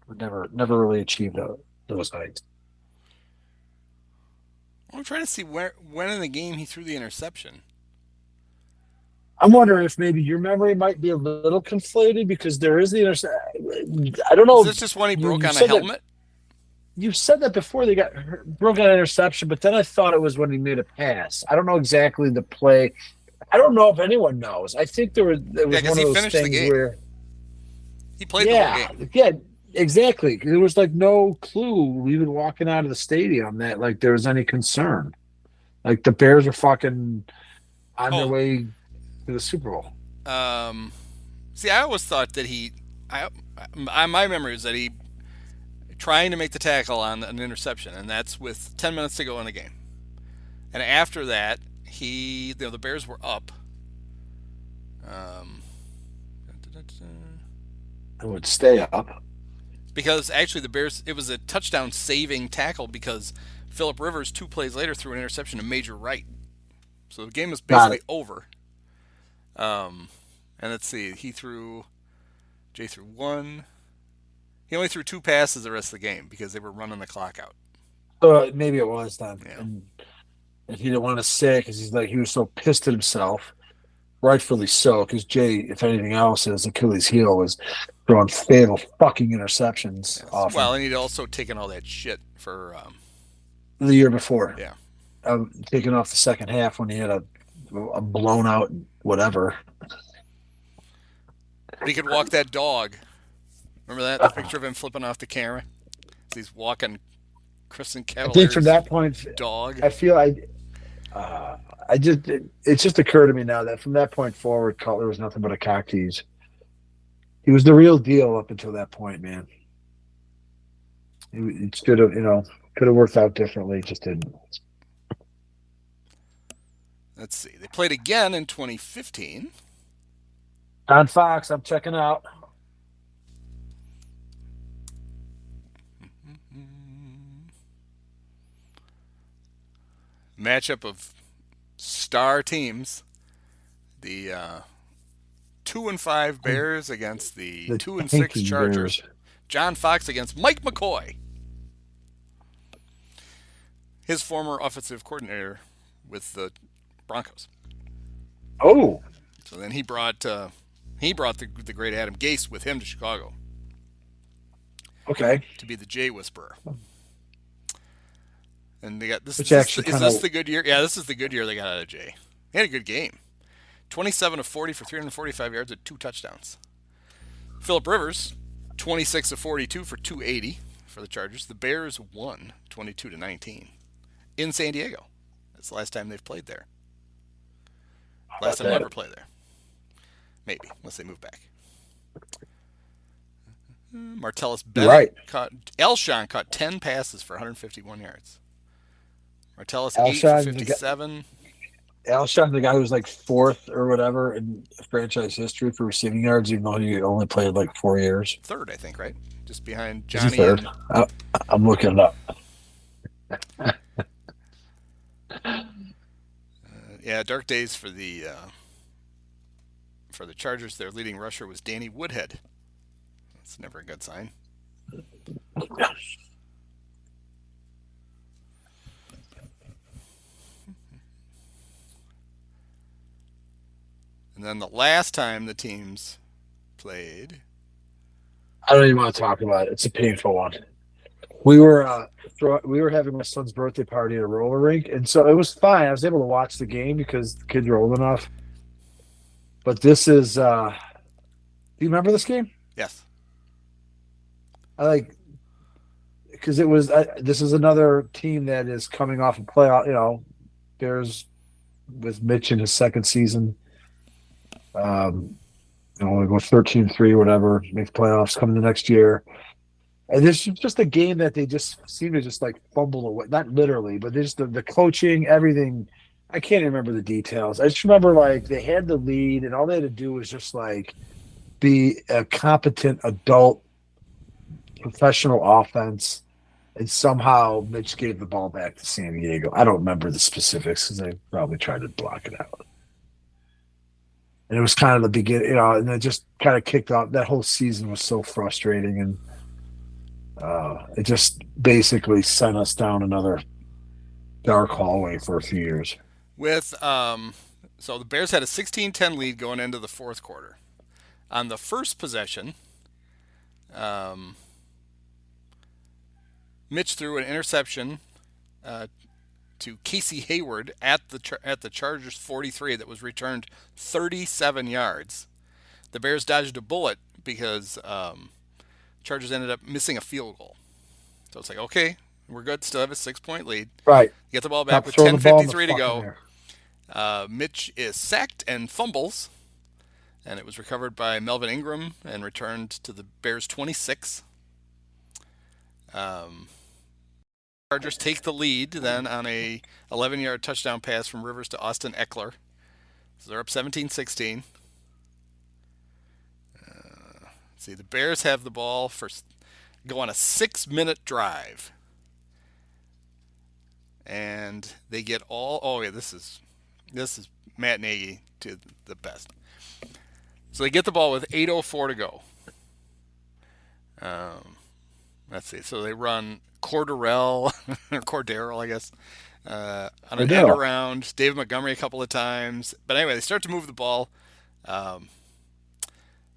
We never really achieved those heights. I'm trying to see when in the game he threw the interception. I'm wondering if maybe your memory might be a little conflated, because there is the interception. I don't know. Is this just when he broke on a helmet? You said that before they broke on an interception, but then I thought it was when he made a pass. I don't know exactly the play. I don't know if anyone knows. I think there was one of he those finished the things game. where He played the whole game. yeah, exactly. There was like no clue even walking out of the stadium that like there was any concern. Like the Bears were fucking on their way to the Super Bowl. See, I always thought that my memory is that he trying to make the tackle on an interception, and that's with 10 minutes to go in the game. And after that, the Bears were up. I would stay up. Because actually the Bears, it was a touchdown saving tackle because Phillip Rivers 2 plays later threw an interception to Major Wright. So the game was basically over. And let's see, Jay threw 1. He only threw 2 passes the rest of the game because they were running the clock out. Maybe it was then. Yeah. And he didn't want to say because he was so pissed at himself. Rightfully so, because Jay, if anything else, his Achilles heel was throwing fatal fucking interceptions. Yes. Well, and he'd also taken all that shit for the year before. Yeah, taking off the second half when he had a blown out whatever. But he could walk that dog. Remember that? The picture of him flipping off the camera? He's walking Kristen Cavalier's I think from that point, dog. I feel it just occurred to me now that from that point forward, Cutler was nothing but a cock tease. He was the real deal up until that point, man. It should have, could have worked out differently. It just didn't. Let's see. They played again in 2015. On Fox, I'm checking out. Matchup of star teams. The 2-5 Bears against the 2-6 Chargers. Bears. John Fox against Mike McCoy. His former offensive coordinator with the Broncos. Oh. So then he brought the great Adam Gase with him to Chicago. Okay. To be the Jay Whisperer. And they got this. Which is this the good year? Yeah, this is the good year they got out of Jay. He had a good game. 27 of 40 for 345 yards with 2 touchdowns. Phillip Rivers, 26 of 42 for 280 for the Chargers. The Bears won 22-19 in San Diego. That's the last time they've played there. Last time they ever played there. Maybe, unless they move back. Martellus Bennett Elshon caught 10 passes for 151 yards. Martellus 8 for 57. Elshon, the guy who was like 4th or whatever in franchise history for receiving yards, even though he only played like 4 years. 3rd, I think, right? Just behind Johnny. 3rd. I'm looking it up. Yeah, dark days for the Chargers. Their leading rusher was Danny Woodhead. That's never a good sign. And then the last time the teams played, I don't even want to talk about it. It's a painful one. We were having my son's birthday party at a roller rink, and so it was fine. I was able to watch the game because the kids were old enough. But this is, do you remember this game? Yes. Because it was. This is another team that is coming off a playoff. Bears with Mitch in his second season. We go 13-3 or whatever, make the playoffs coming the next year. And this is just a game that they just seem to just like fumble away. Not literally, but just the coaching, everything. I can't even remember the details. I just remember like they had the lead and all they had to do was just like be a competent adult professional offense. And somehow Mitch gave the ball back to San Diego. I don't remember the specifics because they probably tried to block it out. And it was kind of the beginning, and it just kind of kicked off. That whole season was so frustrating, and it just basically sent us down another dark hallway for a few years. So the Bears had a 16-10 lead going into the fourth quarter. On the first possession, Mitch threw an interception to Casey Hayward at the Chargers 43 that was returned 37 yards. The Bears dodged a bullet because Chargers ended up missing a field goal. So it's like, okay, we're good. Still have a 6-point lead. Right. Get the ball back with 10:53 to go. Mitch is sacked and fumbles, and it was recovered by Melvin Ingram and returned to the Bears 26. Chargers take the lead then on a 11-yard touchdown pass from Rivers to Austin Eckler. So they're up 17-16. See, the Bears have the ball go on a 6-minute drive. And they get this is Matt Nagy to the best. So they get the ball with 8:04 to go. Let's see. So they run Cordero, I guess, on an end around. David Montgomery a couple of times. But anyway, they start to move the ball.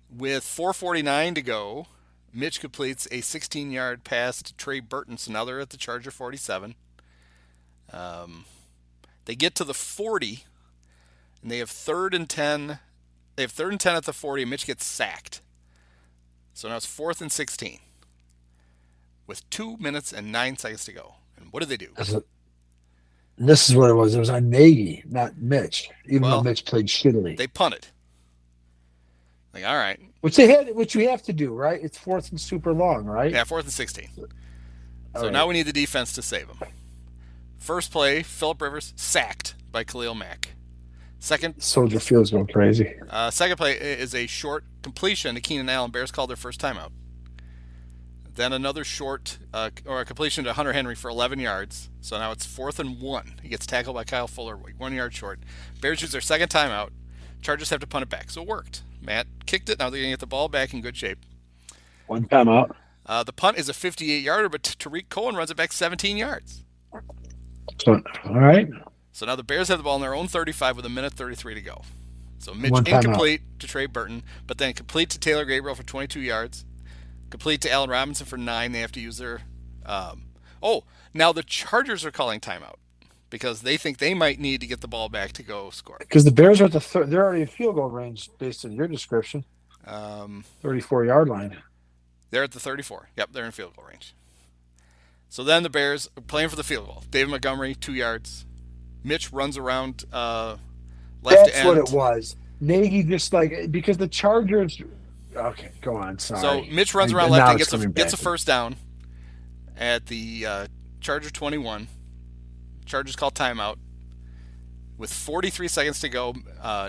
With 4:49 to go, Mitch completes a 16-yard pass to Trey Burton. So now they're at the Charger 47. They get to the 40, and they have 3rd and 10. They have 3rd and 10 at the 40, and Mitch gets sacked. So now it's 4th and 16 with 2 minutes and 9 seconds to go. And what do they do? This is what it was. It was on Nagy, not Mitch, even though Mitch played shittily. They punted. Like, all right. Which you have to do, right? It's 4th and super long, right? Yeah, 4th and 16. So now we need the defense to save them. First play, Phillip Rivers sacked by Khalil Mack. Soldier Field's going crazy. Second play is a short completion to Keenan Allen. Bears called their first timeout. Then another short or a completion to Hunter Henry for 11 yards. So now it's 4th and 1. He gets tackled by Kyle Fuller, 1 yard short. Bears use their second timeout. Chargers have to punt it back. So it worked. Matt kicked it. Now they're going to get the ball back in good shape. One timeout. The punt is a 58-yarder, but Tariq Cohen runs it back 17 yards. All right. So now the Bears have the ball in their own 35 with 1:33 to go. So Mitch incomplete to Trey Burton, but then complete to Taylor Gabriel for 22 yards. Complete to Allen Robinson for 9. They have to use their... now the Chargers are calling timeout because they think they might need to get the ball back to go score. Because the Bears are at they're already in field goal range based on your description. 34-yard line. They're at the 34. Yep, they're in field goal range. So then the Bears are playing for the field goal. David Montgomery, 2 yards. Mitch runs around left That's end. what it was. Nagy just because the Chargers... Okay, go on. Sorry. So Mitch runs around left and gets a first down at the Charger 21. Chargers call timeout. With 43 seconds to go,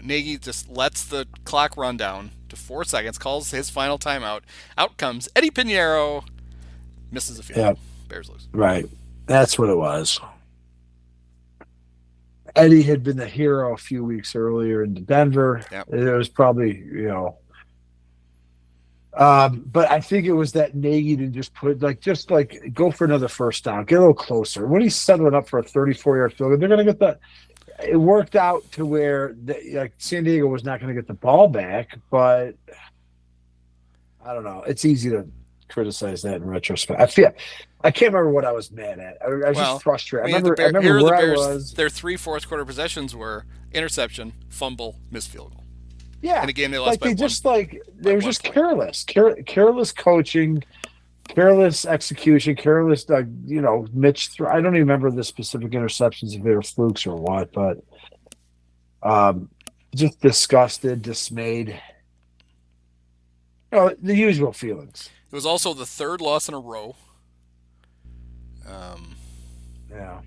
Nagy just lets the clock run down to 4 seconds, calls his final timeout. Out comes Eddy Piniero. Misses a field. Yep. Bears lose. Right. That's what it was. Eddy had been the hero a few weeks earlier in Denver. Yep. It was probably, but I think it was that Nagy to just go for another first down, get a little closer. When he's settling up for a 34-yard field goal, they're going to get that. It worked out to where San Diego was not going to get the ball back, but I don't know. It's easy to criticize that in retrospect. I can't remember what I was mad at. I was just frustrated. I remember where I was. Their 3 fourth-quarter possessions were interception, fumble, missed field goal. Yeah, and again they lost by they were just careless coaching, careless execution, careless. Mitch. I don't even remember the specific interceptions if they were flukes or what, but just disgusted, dismayed. The usual feelings. It was also the 3rd loss in a row. Yeah,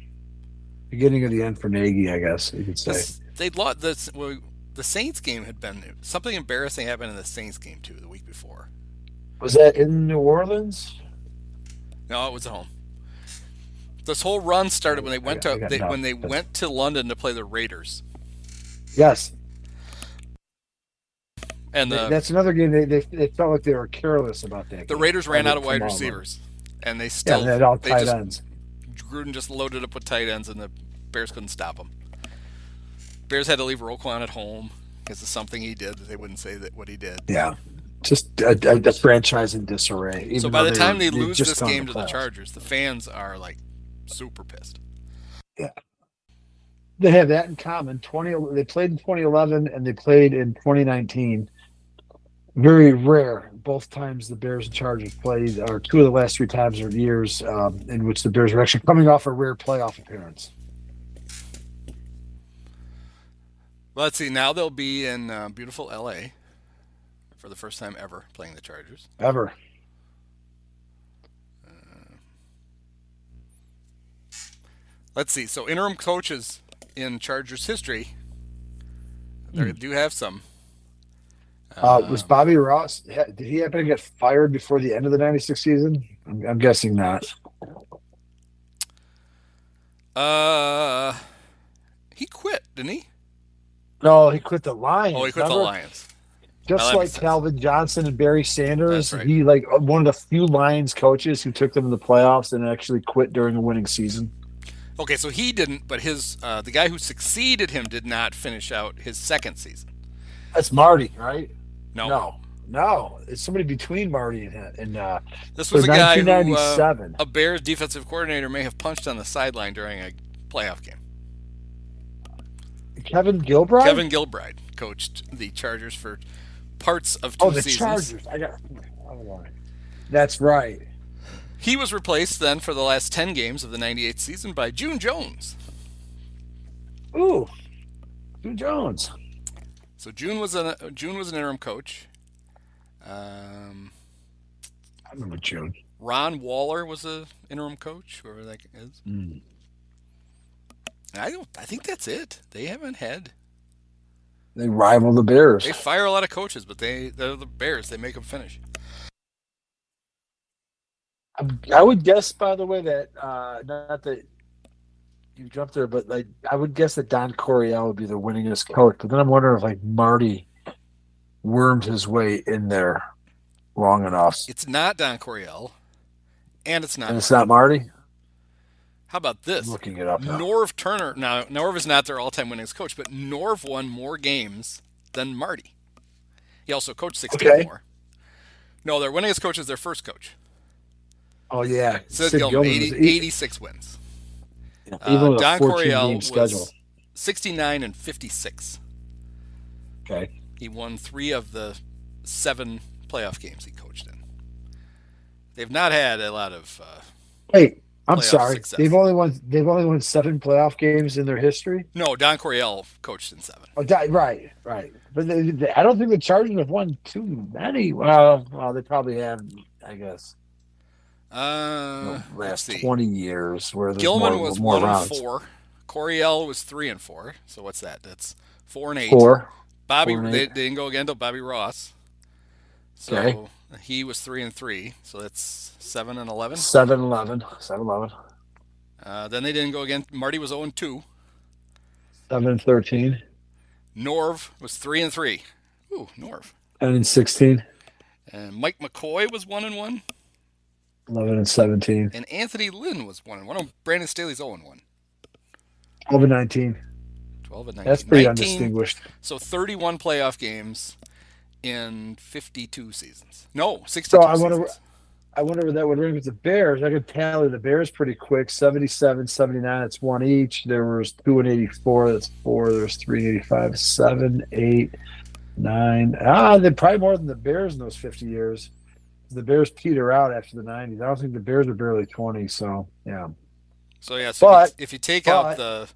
beginning of the end for Nagy, I guess you could say. They'd lost this. The Saints game had been something embarrassing happened in the Saints game too the week before. Was that in New Orleans? No, it was at home. This whole run started when they went to London to play the Raiders. Yes. And that's another game they felt like they were careless about that. The Raiders ran out of wide receivers, and they still they had all tight ends. Gruden just loaded up with tight ends, and the Bears couldn't stop them. Bears had to leave Roquan at home because of something he did that they wouldn't say that what he did. Yeah, just a franchise in disarray. So by the time they lose this game to the Chargers, the fans are super pissed. Yeah, They have that in common. They played in 2011 and they played in 2019. Very rare. Both times the Bears and Chargers played, or two of the last three times or years in which the Bears were actually coming off a rare playoff appearance. Well, let's see. Now they'll be in beautiful LA for the first time ever playing the Chargers. Ever. Let's see. So interim coaches in Chargers history, they do have some. Was Bobby Ross, did he happen to get fired before the end of the 96 season? I'm guessing not. He quit, didn't he? No, he quit the Lions. Oh, he quit the Lions. Just like Calvin Johnson and Barry Sanders, That's right. he like one of the few Lions coaches who took them to the playoffs and actually quit during a winning season. Okay, so he didn't, but his the guy who succeeded him did not finish out his second season. That's Marty, right? No. It's somebody between Marty and This was a guy who 1997. a Bears defensive coordinator may have punched on the sideline during a playoff game. Kevin Gilbride? Kevin Gilbride coached the Chargers for parts of two the seasons. Chargers. That's right. He was replaced then for the last 10 games of the 98th season by June Jones. Ooh, June Jones. So June was an interim coach. I remember June. Ron Waller was an interim coach, whoever that is. I think that's it. They haven't had. They rival the Bears. They fire a lot of coaches, but they're the Bears. They make them finish. I would guess, by the way, that not that you jumped there, but like I would guess that Don Coryell would be the winningest coach. But then I'm wondering if like Marty wormed his way in there long enough. It's not Don Coryell, and it's not. And it's not Marty. How about this? I'm looking it up now. Norv Turner. Now Norv is not their all-time winningest coach, but Norv won more games than Marty. He also coached 16 more. No, their winningest coach is their first coach. Oh, yeah. Sid Gilman, 86 wins. Yeah, even with Don a 14-game Coryell schedule. was 69 and 56. Okay. He won 3 of the 7 playoff games he coached in. They've not had a lot of Wait, I'm playoff sorry. success. They've only won 7 playoff games in their history? No, Don Coryell coached in 7. Oh, right. But I don't think the Chargers have won too many. Well, they probably have, I guess. Last 20 years where there's Gilman more, was more 1 rounds. and 4. Coryell was 3 and 4. So what's that? That's 4 and 8. 4. Bobby, 4 and they 8. didn't go again to Bobby Ross. So Okay. he was 3 and 3. So that's 7 and 11. 7-11. 7-11. Then they didn't go again. Marty was 0 and 2. 7-13. Norv was 3 and 3. Ooh, Norv. 10-16. And Mike McCoy was 1 and 1. 11-17. And Anthony Lynn was 1 and 1. Oh, Brandon Staley's 0 and 1. 12-19. 12 and 19. That's pretty 19, undistinguished. So 31 playoff games in 52 seasons. No, 62 So seasons. I wonder what that would ring with the Bears. I could tally the Bears pretty quick. 77, 79, that's 1 each. There was 2 and 84, that's 4. There's 3 and 85, 7, 8, 9. They're probably more than the Bears in those 50 years. The Bears peter out after the 90s. I don't think the Bears are barely 20, so yeah. So yeah, so But- if you take out the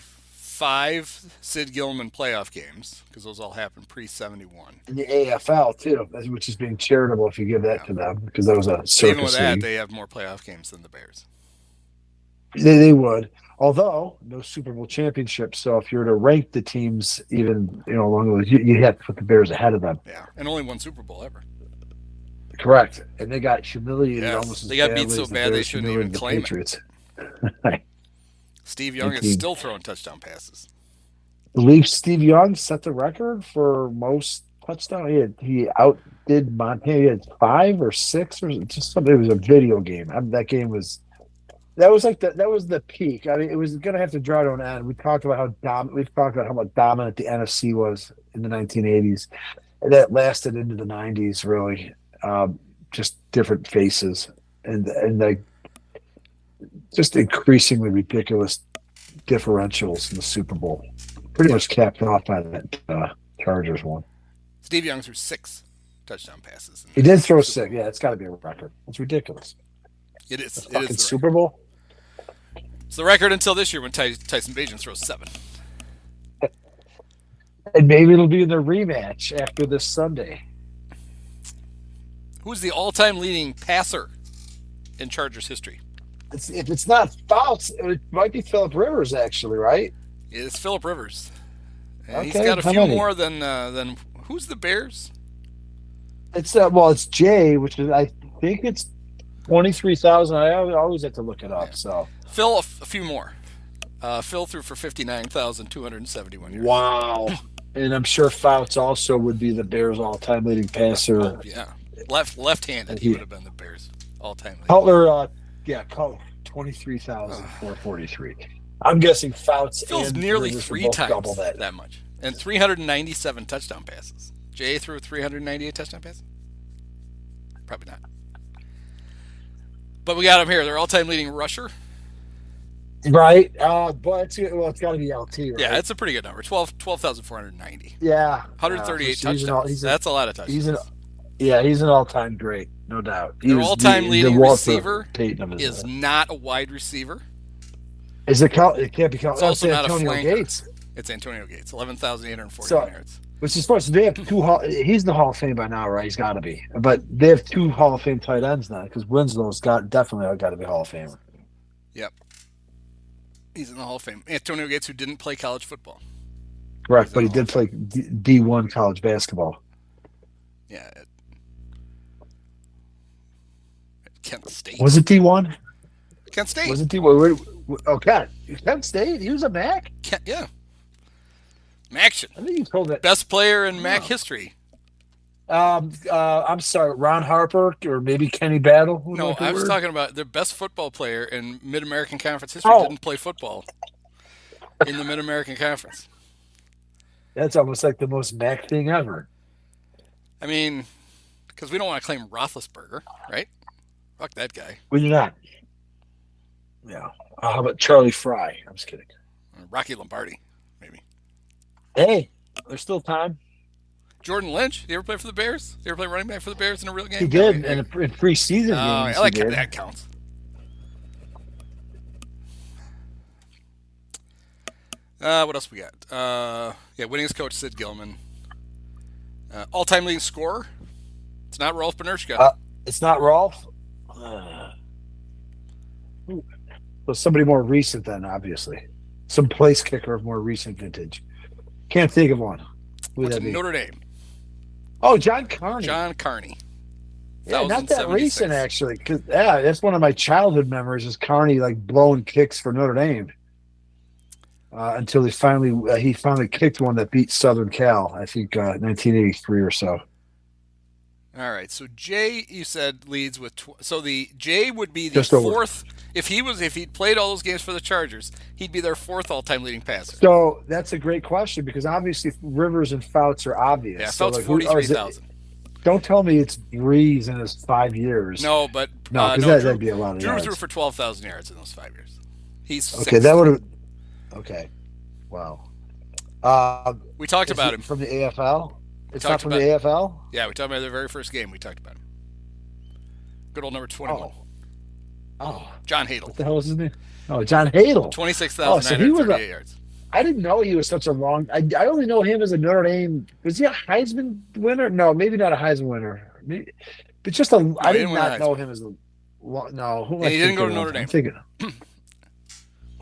5 Sid Gilman playoff games, because those all happened pre-71. And the AFL, too, which is being charitable if you give that to them, because that was a circus Even with that, league. they have more playoff games than the Bears. They would. Although, no Super Bowl championship. So if you were to rank the teams even, along those, you have to put the Bears ahead of them. Yeah, and only 1 Super Bowl ever. Correct. And they got humiliated Yes, almost as they got beat badly so as the bad they Bears shouldn't even humiliated the claim it. Patriots. Steve Young is 18. still throwing touchdown passes. The Leafs, Steve Young set the record for most touchdowns. He outdid Montana. He had 5 or 6 or just something. It was a video game. That game was. That was the peak. I mean, it was going to have to draw to an end. We've talked about how much dominant the NFC was in the 1980s, and that lasted into the 90s. Really, just different faces and like just increasingly ridiculous differentials in the Super Bowl. Pretty much capped off by that Chargers one. Steve Young threw 6 touchdown passes. He did throw 6. Yeah, it's got to be a record. It's ridiculous. It is. It Fucking is the Super Bowl. It's the record until this year when Tyson Bagent throws 7. And maybe it'll be in the rematch after this Sunday. Who's the all-time leading passer in Chargers history? If it's not Fouts, it might be Phillip Rivers, actually, right? It's Phillip Rivers. And Okay, he's got a how few many? more than who's the Bears? It's Jay, which is I think it's 23,000. I always have to look it up. Yeah. So Phil, a few more. Phil threw for 59,271 yards. wow, and I'm sure Fouts also would be the Bears' all-time leading passer. Oh, yeah, left-handed, he would have been the Bears' all-time leading. Cutler, Cutler, 23,443. I'm guessing Fouts Phil's and nearly Rivers will 3 both times double that much, and 397 touchdown passes. Jay threw 398 touchdown passes. Probably not. But we got him here. Their all-time leading rusher. Right, but it's got to be LT, right? Yeah, it's a pretty good number. 12,490. Yeah, 138 so touchdowns. That's a lot of touchdowns. He's an all-time great, no doubt. Their all-time leading Walter receiver Payton is not a wide receiver. Is it? It can't be. It's also not Antonio a flanker. Gates. It's Antonio Gates, 11,841 yards. Which is supposed to they have 2. He's in the Hall of Fame by now, right? He's got to be. But they have 2 Hall of Fame tight ends now because Winslow's definitely got to be Hall of Famer. Yep. He's in the Hall of Fame. Antonio Gates, who didn't play college football. Correct, but he did play D1 college basketball. Yeah. At Kent State. Was it D1? Kent State. Was it D1? Oh, Kent State? He was a MAC? Yeah. Maction. I think you told that. Best player in MAC history. I'm sorry, Ron Harper or maybe Kenny Battle? No, I was talking about the best football player in Mid-American Conference history didn't play football in the Mid-American Conference. That's almost like the most MAC thing ever. I mean, because we don't want to claim Roethlisberger, right? Fuck that guy. Well, you're not. Yeah. How about Charlie Fry? I'm just kidding. Rocky Lombardi, maybe. Hey, there's still time. Jordan Lynch, did he ever play for the Bears? Did he ever play running back for the Bears in a real game? He did in preseason games. I like that counts. What else we got? Winningest coach Sid Gilman. All-time leading scorer. It's not Rolf Benirschke. It's not Rolf. So somebody more recent then, obviously. Some place kicker of more recent vintage. Can't think of one. Went to Notre Dame. Oh, John Carney. John Carney. Yeah, not that recent, actually. That's one of my childhood memories is Carney like blowing kicks for Notre Dame. Until he finally kicked one that beat Southern Cal, I think 1983 or so. All right, so Jay, you said leads with so the Jay would be the fourth if he'd played all those games for the Chargers, he'd be their 4th all-time leading passer. So that's a great question because obviously Rivers and Fouts are obvious. Yeah, so Fouts 43,000. Don't tell me it's Breeze in his 5 years. No, but that'd be a lot of Drew yards. threw for 12,000 yards in those 5 years. He's okay. 6th. That would have. Okay, wow. We talked about him from the AFL. It's not from the AFL? Yeah, we talked about the very first game. We talked about him. Good old number 21. Oh. John Hadl. What the hell was his name? Oh, John Hadl. 26,938 yards. I didn't know he was such a long... I only know him as a Notre Dame... Was he a Heisman winner? No, maybe not a Heisman winner. But just a... No, I did not know him as a... No, who am I thinking of? He didn't go to Notre Dame.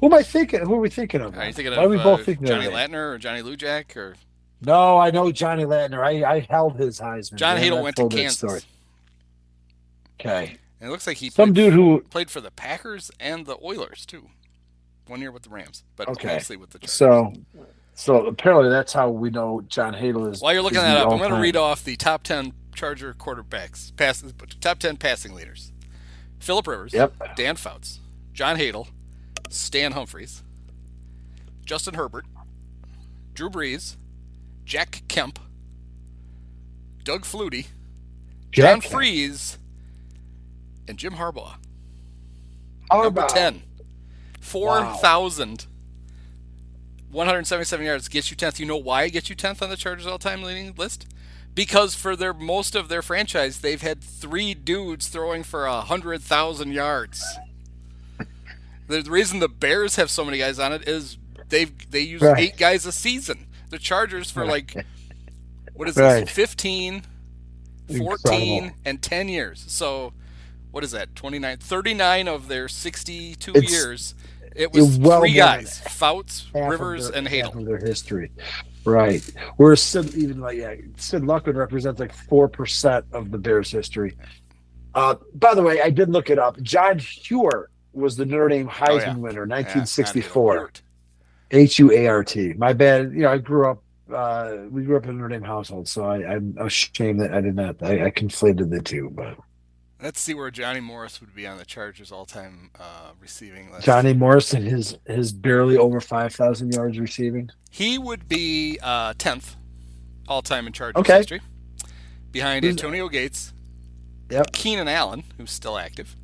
Who am I thinking? Who are we thinking of? Are you thinking Why are we both of thinking Johnny of Latner or Johnny Lujak or... No, I know Johnny Latner. I held his Heisman. John Hadl went to Kansas. Okay. And it looks like he played for the Packers and the Oilers, too. 1 year with the Rams, but mostly with the Chargers. So apparently that's how we know John Hadl is. While you're looking that up, I'm going to read off the top 10 Charger quarterbacks, top 10 passing leaders. Phillip Rivers, Dan Fouts, John Hadl, Stan Humphries, Justin Herbert, Drew Brees, Jack Kemp, Doug Flutie, John Freeze, and Jim Harbaugh. Number 10. 4,000 177 yards gets you 10th. You know why it gets you 10th on the Chargers all-time leading list? Because for most of their franchise, they've had 3 dudes throwing for 100,000 yards. The reason the Bears have so many guys on it is they use 8 guys a season. The Chargers for what is this? 15, 14, Incredible. and 10 years. So what is that? 39 of their 62 years. It was 3 guys: Fouts, Rivers, and Hadl. Half of their history, right? Whereas Sid Luckman represents like 4% of the Bears' history. By the way, I did look it up. John Huart was the Notre Dame Heisman winner, 1964. Huart. My bad. I grew up. We grew up in a Notre Dame household, so I'm ashamed that I did not. I conflated the two, but. Let's see where Johnny Morris would be on the Chargers all-time receiving list. Johnny Morris and his barely over 5,000 yards receiving. He would be 10th all-time in Chargers history, behind Antonio Gates, Keenan Allen, who's still active,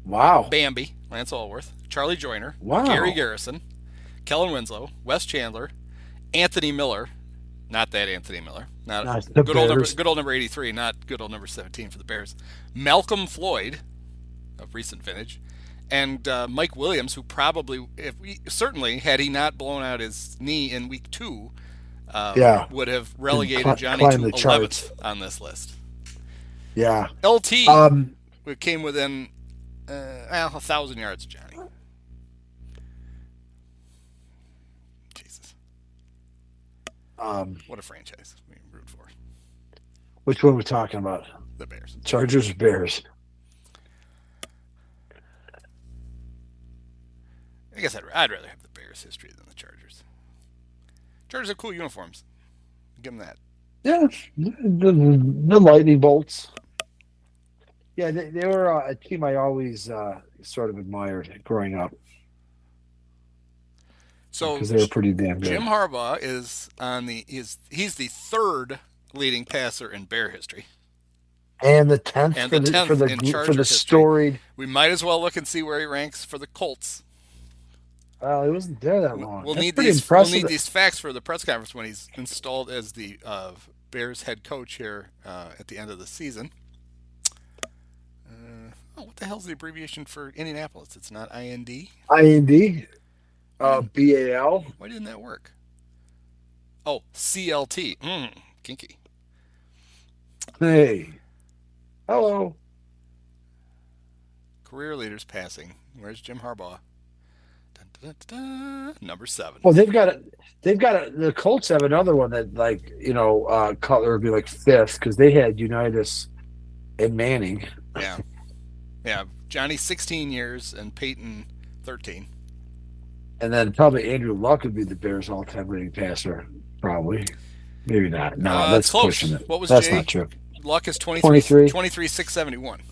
Bambi, Lance Allworth, Charlie Joyner, Gary Garrison, Kellen Winslow, Wes Chandler, Anthony Miller. Not that Anthony Miller. Not good old number 83, not good old number 17 for the Bears. Malcolm Floyd, of recent vintage, and Mike Williams, who probably, certainly, had he not blown out his knee in week 2, would have relegated Johnny to 11th on this list. Yeah. LT came within 1,000 yards of Johnny. What a franchise we root for. Which one are we talking about? The Bears. Chargers or Bears? I guess I'd rather have the Bears history than the Chargers. Chargers have cool uniforms. Give them that. Yeah, the lightning bolts. Yeah, they were a team I always sort of admired growing up. So because they were pretty damn good. Jim Harbaugh is he's the 3rd leading passer in Bear history. And the 10th, for the storied. We might as well look and see where he ranks for the Colts. Well, he wasn't there that long. We'll need these facts for the press conference when he's installed as the Bears head coach here at the end of the season. What the hell's the abbreviation for Indianapolis? It's not IND? IND? BAL? Why didn't that work? Oh, CLT. Kinky. Hey. Hello. Career leaders passing. Where's Jim Harbaugh? Dun, dun, dun, dun. Number 7. Well, the Colts have another one that, Cutler would be like 5th because they had Unitas and Manning. Yeah. Johnny 16 years and Peyton 13. And then probably Andrew Luck would be the Bears' all-time leading passer. Probably. Maybe not. No, that's close. pushing it. What was that's Jay? Not true. Luck is 23 671.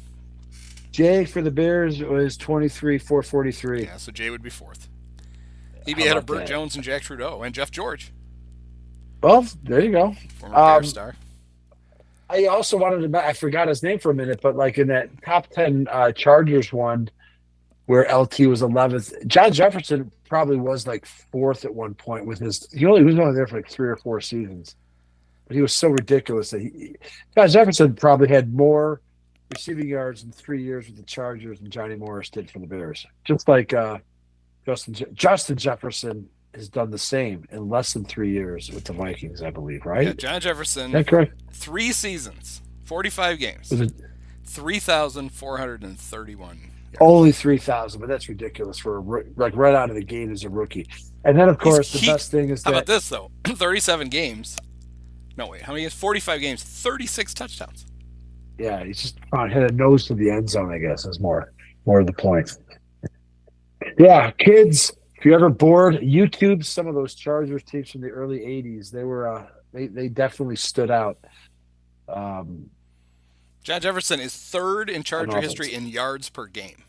Jay for the Bears was 23,443. Yeah, so Jay would be 4th. He'd be ahead of Burt Jones and Jack Trudeau and Jeff George. Well, there you go. Former Bear star. I also wanted to – I forgot his name for a minute, but like in that top 10 Chargers one where LT was 11th, John Jefferson probably was like 4th at one point with his – he was only there for like 3 or 4 seasons. But he was so ridiculous that John Jefferson probably had more receiving yards in 3 years with the Chargers than Johnny Morris did for the Bears. Just like Justin Jefferson has done the same in less than 3 years with the Vikings, I believe, right? Yeah, John Jefferson, is that correct? 3 seasons, 45 games, 3,431 yards. Only 3,000, but that's ridiculous for right out of the gate as a rookie. And then, of course, the best thing is how about this, though? 37 games. No, wait. How many games? 45 games, 36 touchdowns. Yeah, he's just hit a nose to the end zone, I guess, is more of the point. Yeah, kids, if you're ever bored, YouTube some of those Chargers teams from the early 80s. They were they definitely stood out. John Jefferson is 3rd in Charger history in yards per game.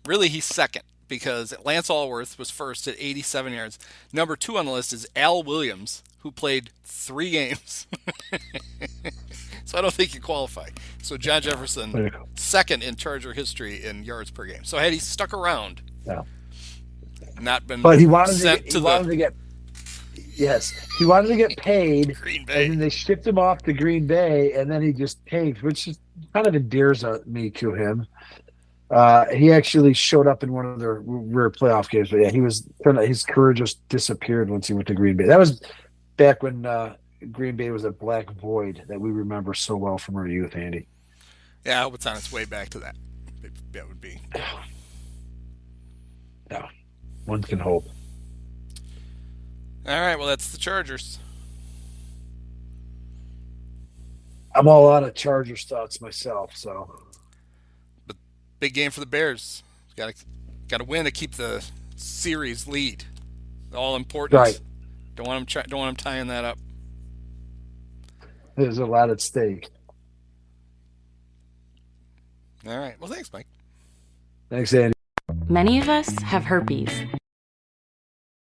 Really, he's 2nd because Lance Allworth was 1st at 87 yards. Number 2 on the list is Al Williams, who played 3 games. So I don't think you qualify. So John Jefferson, 2nd in Charger history in yards per game. So had he stuck around, not been but he wanted sent to get he wanted to get paid. Green Bay. And then they shipped him off to Green Bay, and then he just tanked, which is kind of endears me to him. He actually showed up in one of their rare playoff games, but yeah, his career just disappeared once he went to Green Bay. That was back when Green Bay was a black void that we remember so well from our youth, Andy. Yeah, I hope it's on its way back to that. That would be. No, one can hope. All right, well, that's the Chargers. I'm all out of Chargers thoughts myself, so. But big game for the Bears. Got to win to keep the series lead. All important. Right. Don't want them tying that up. There's a lot at stake. All right. Well, thanks, Mike. Thanks, Andy. Many of us have herpes.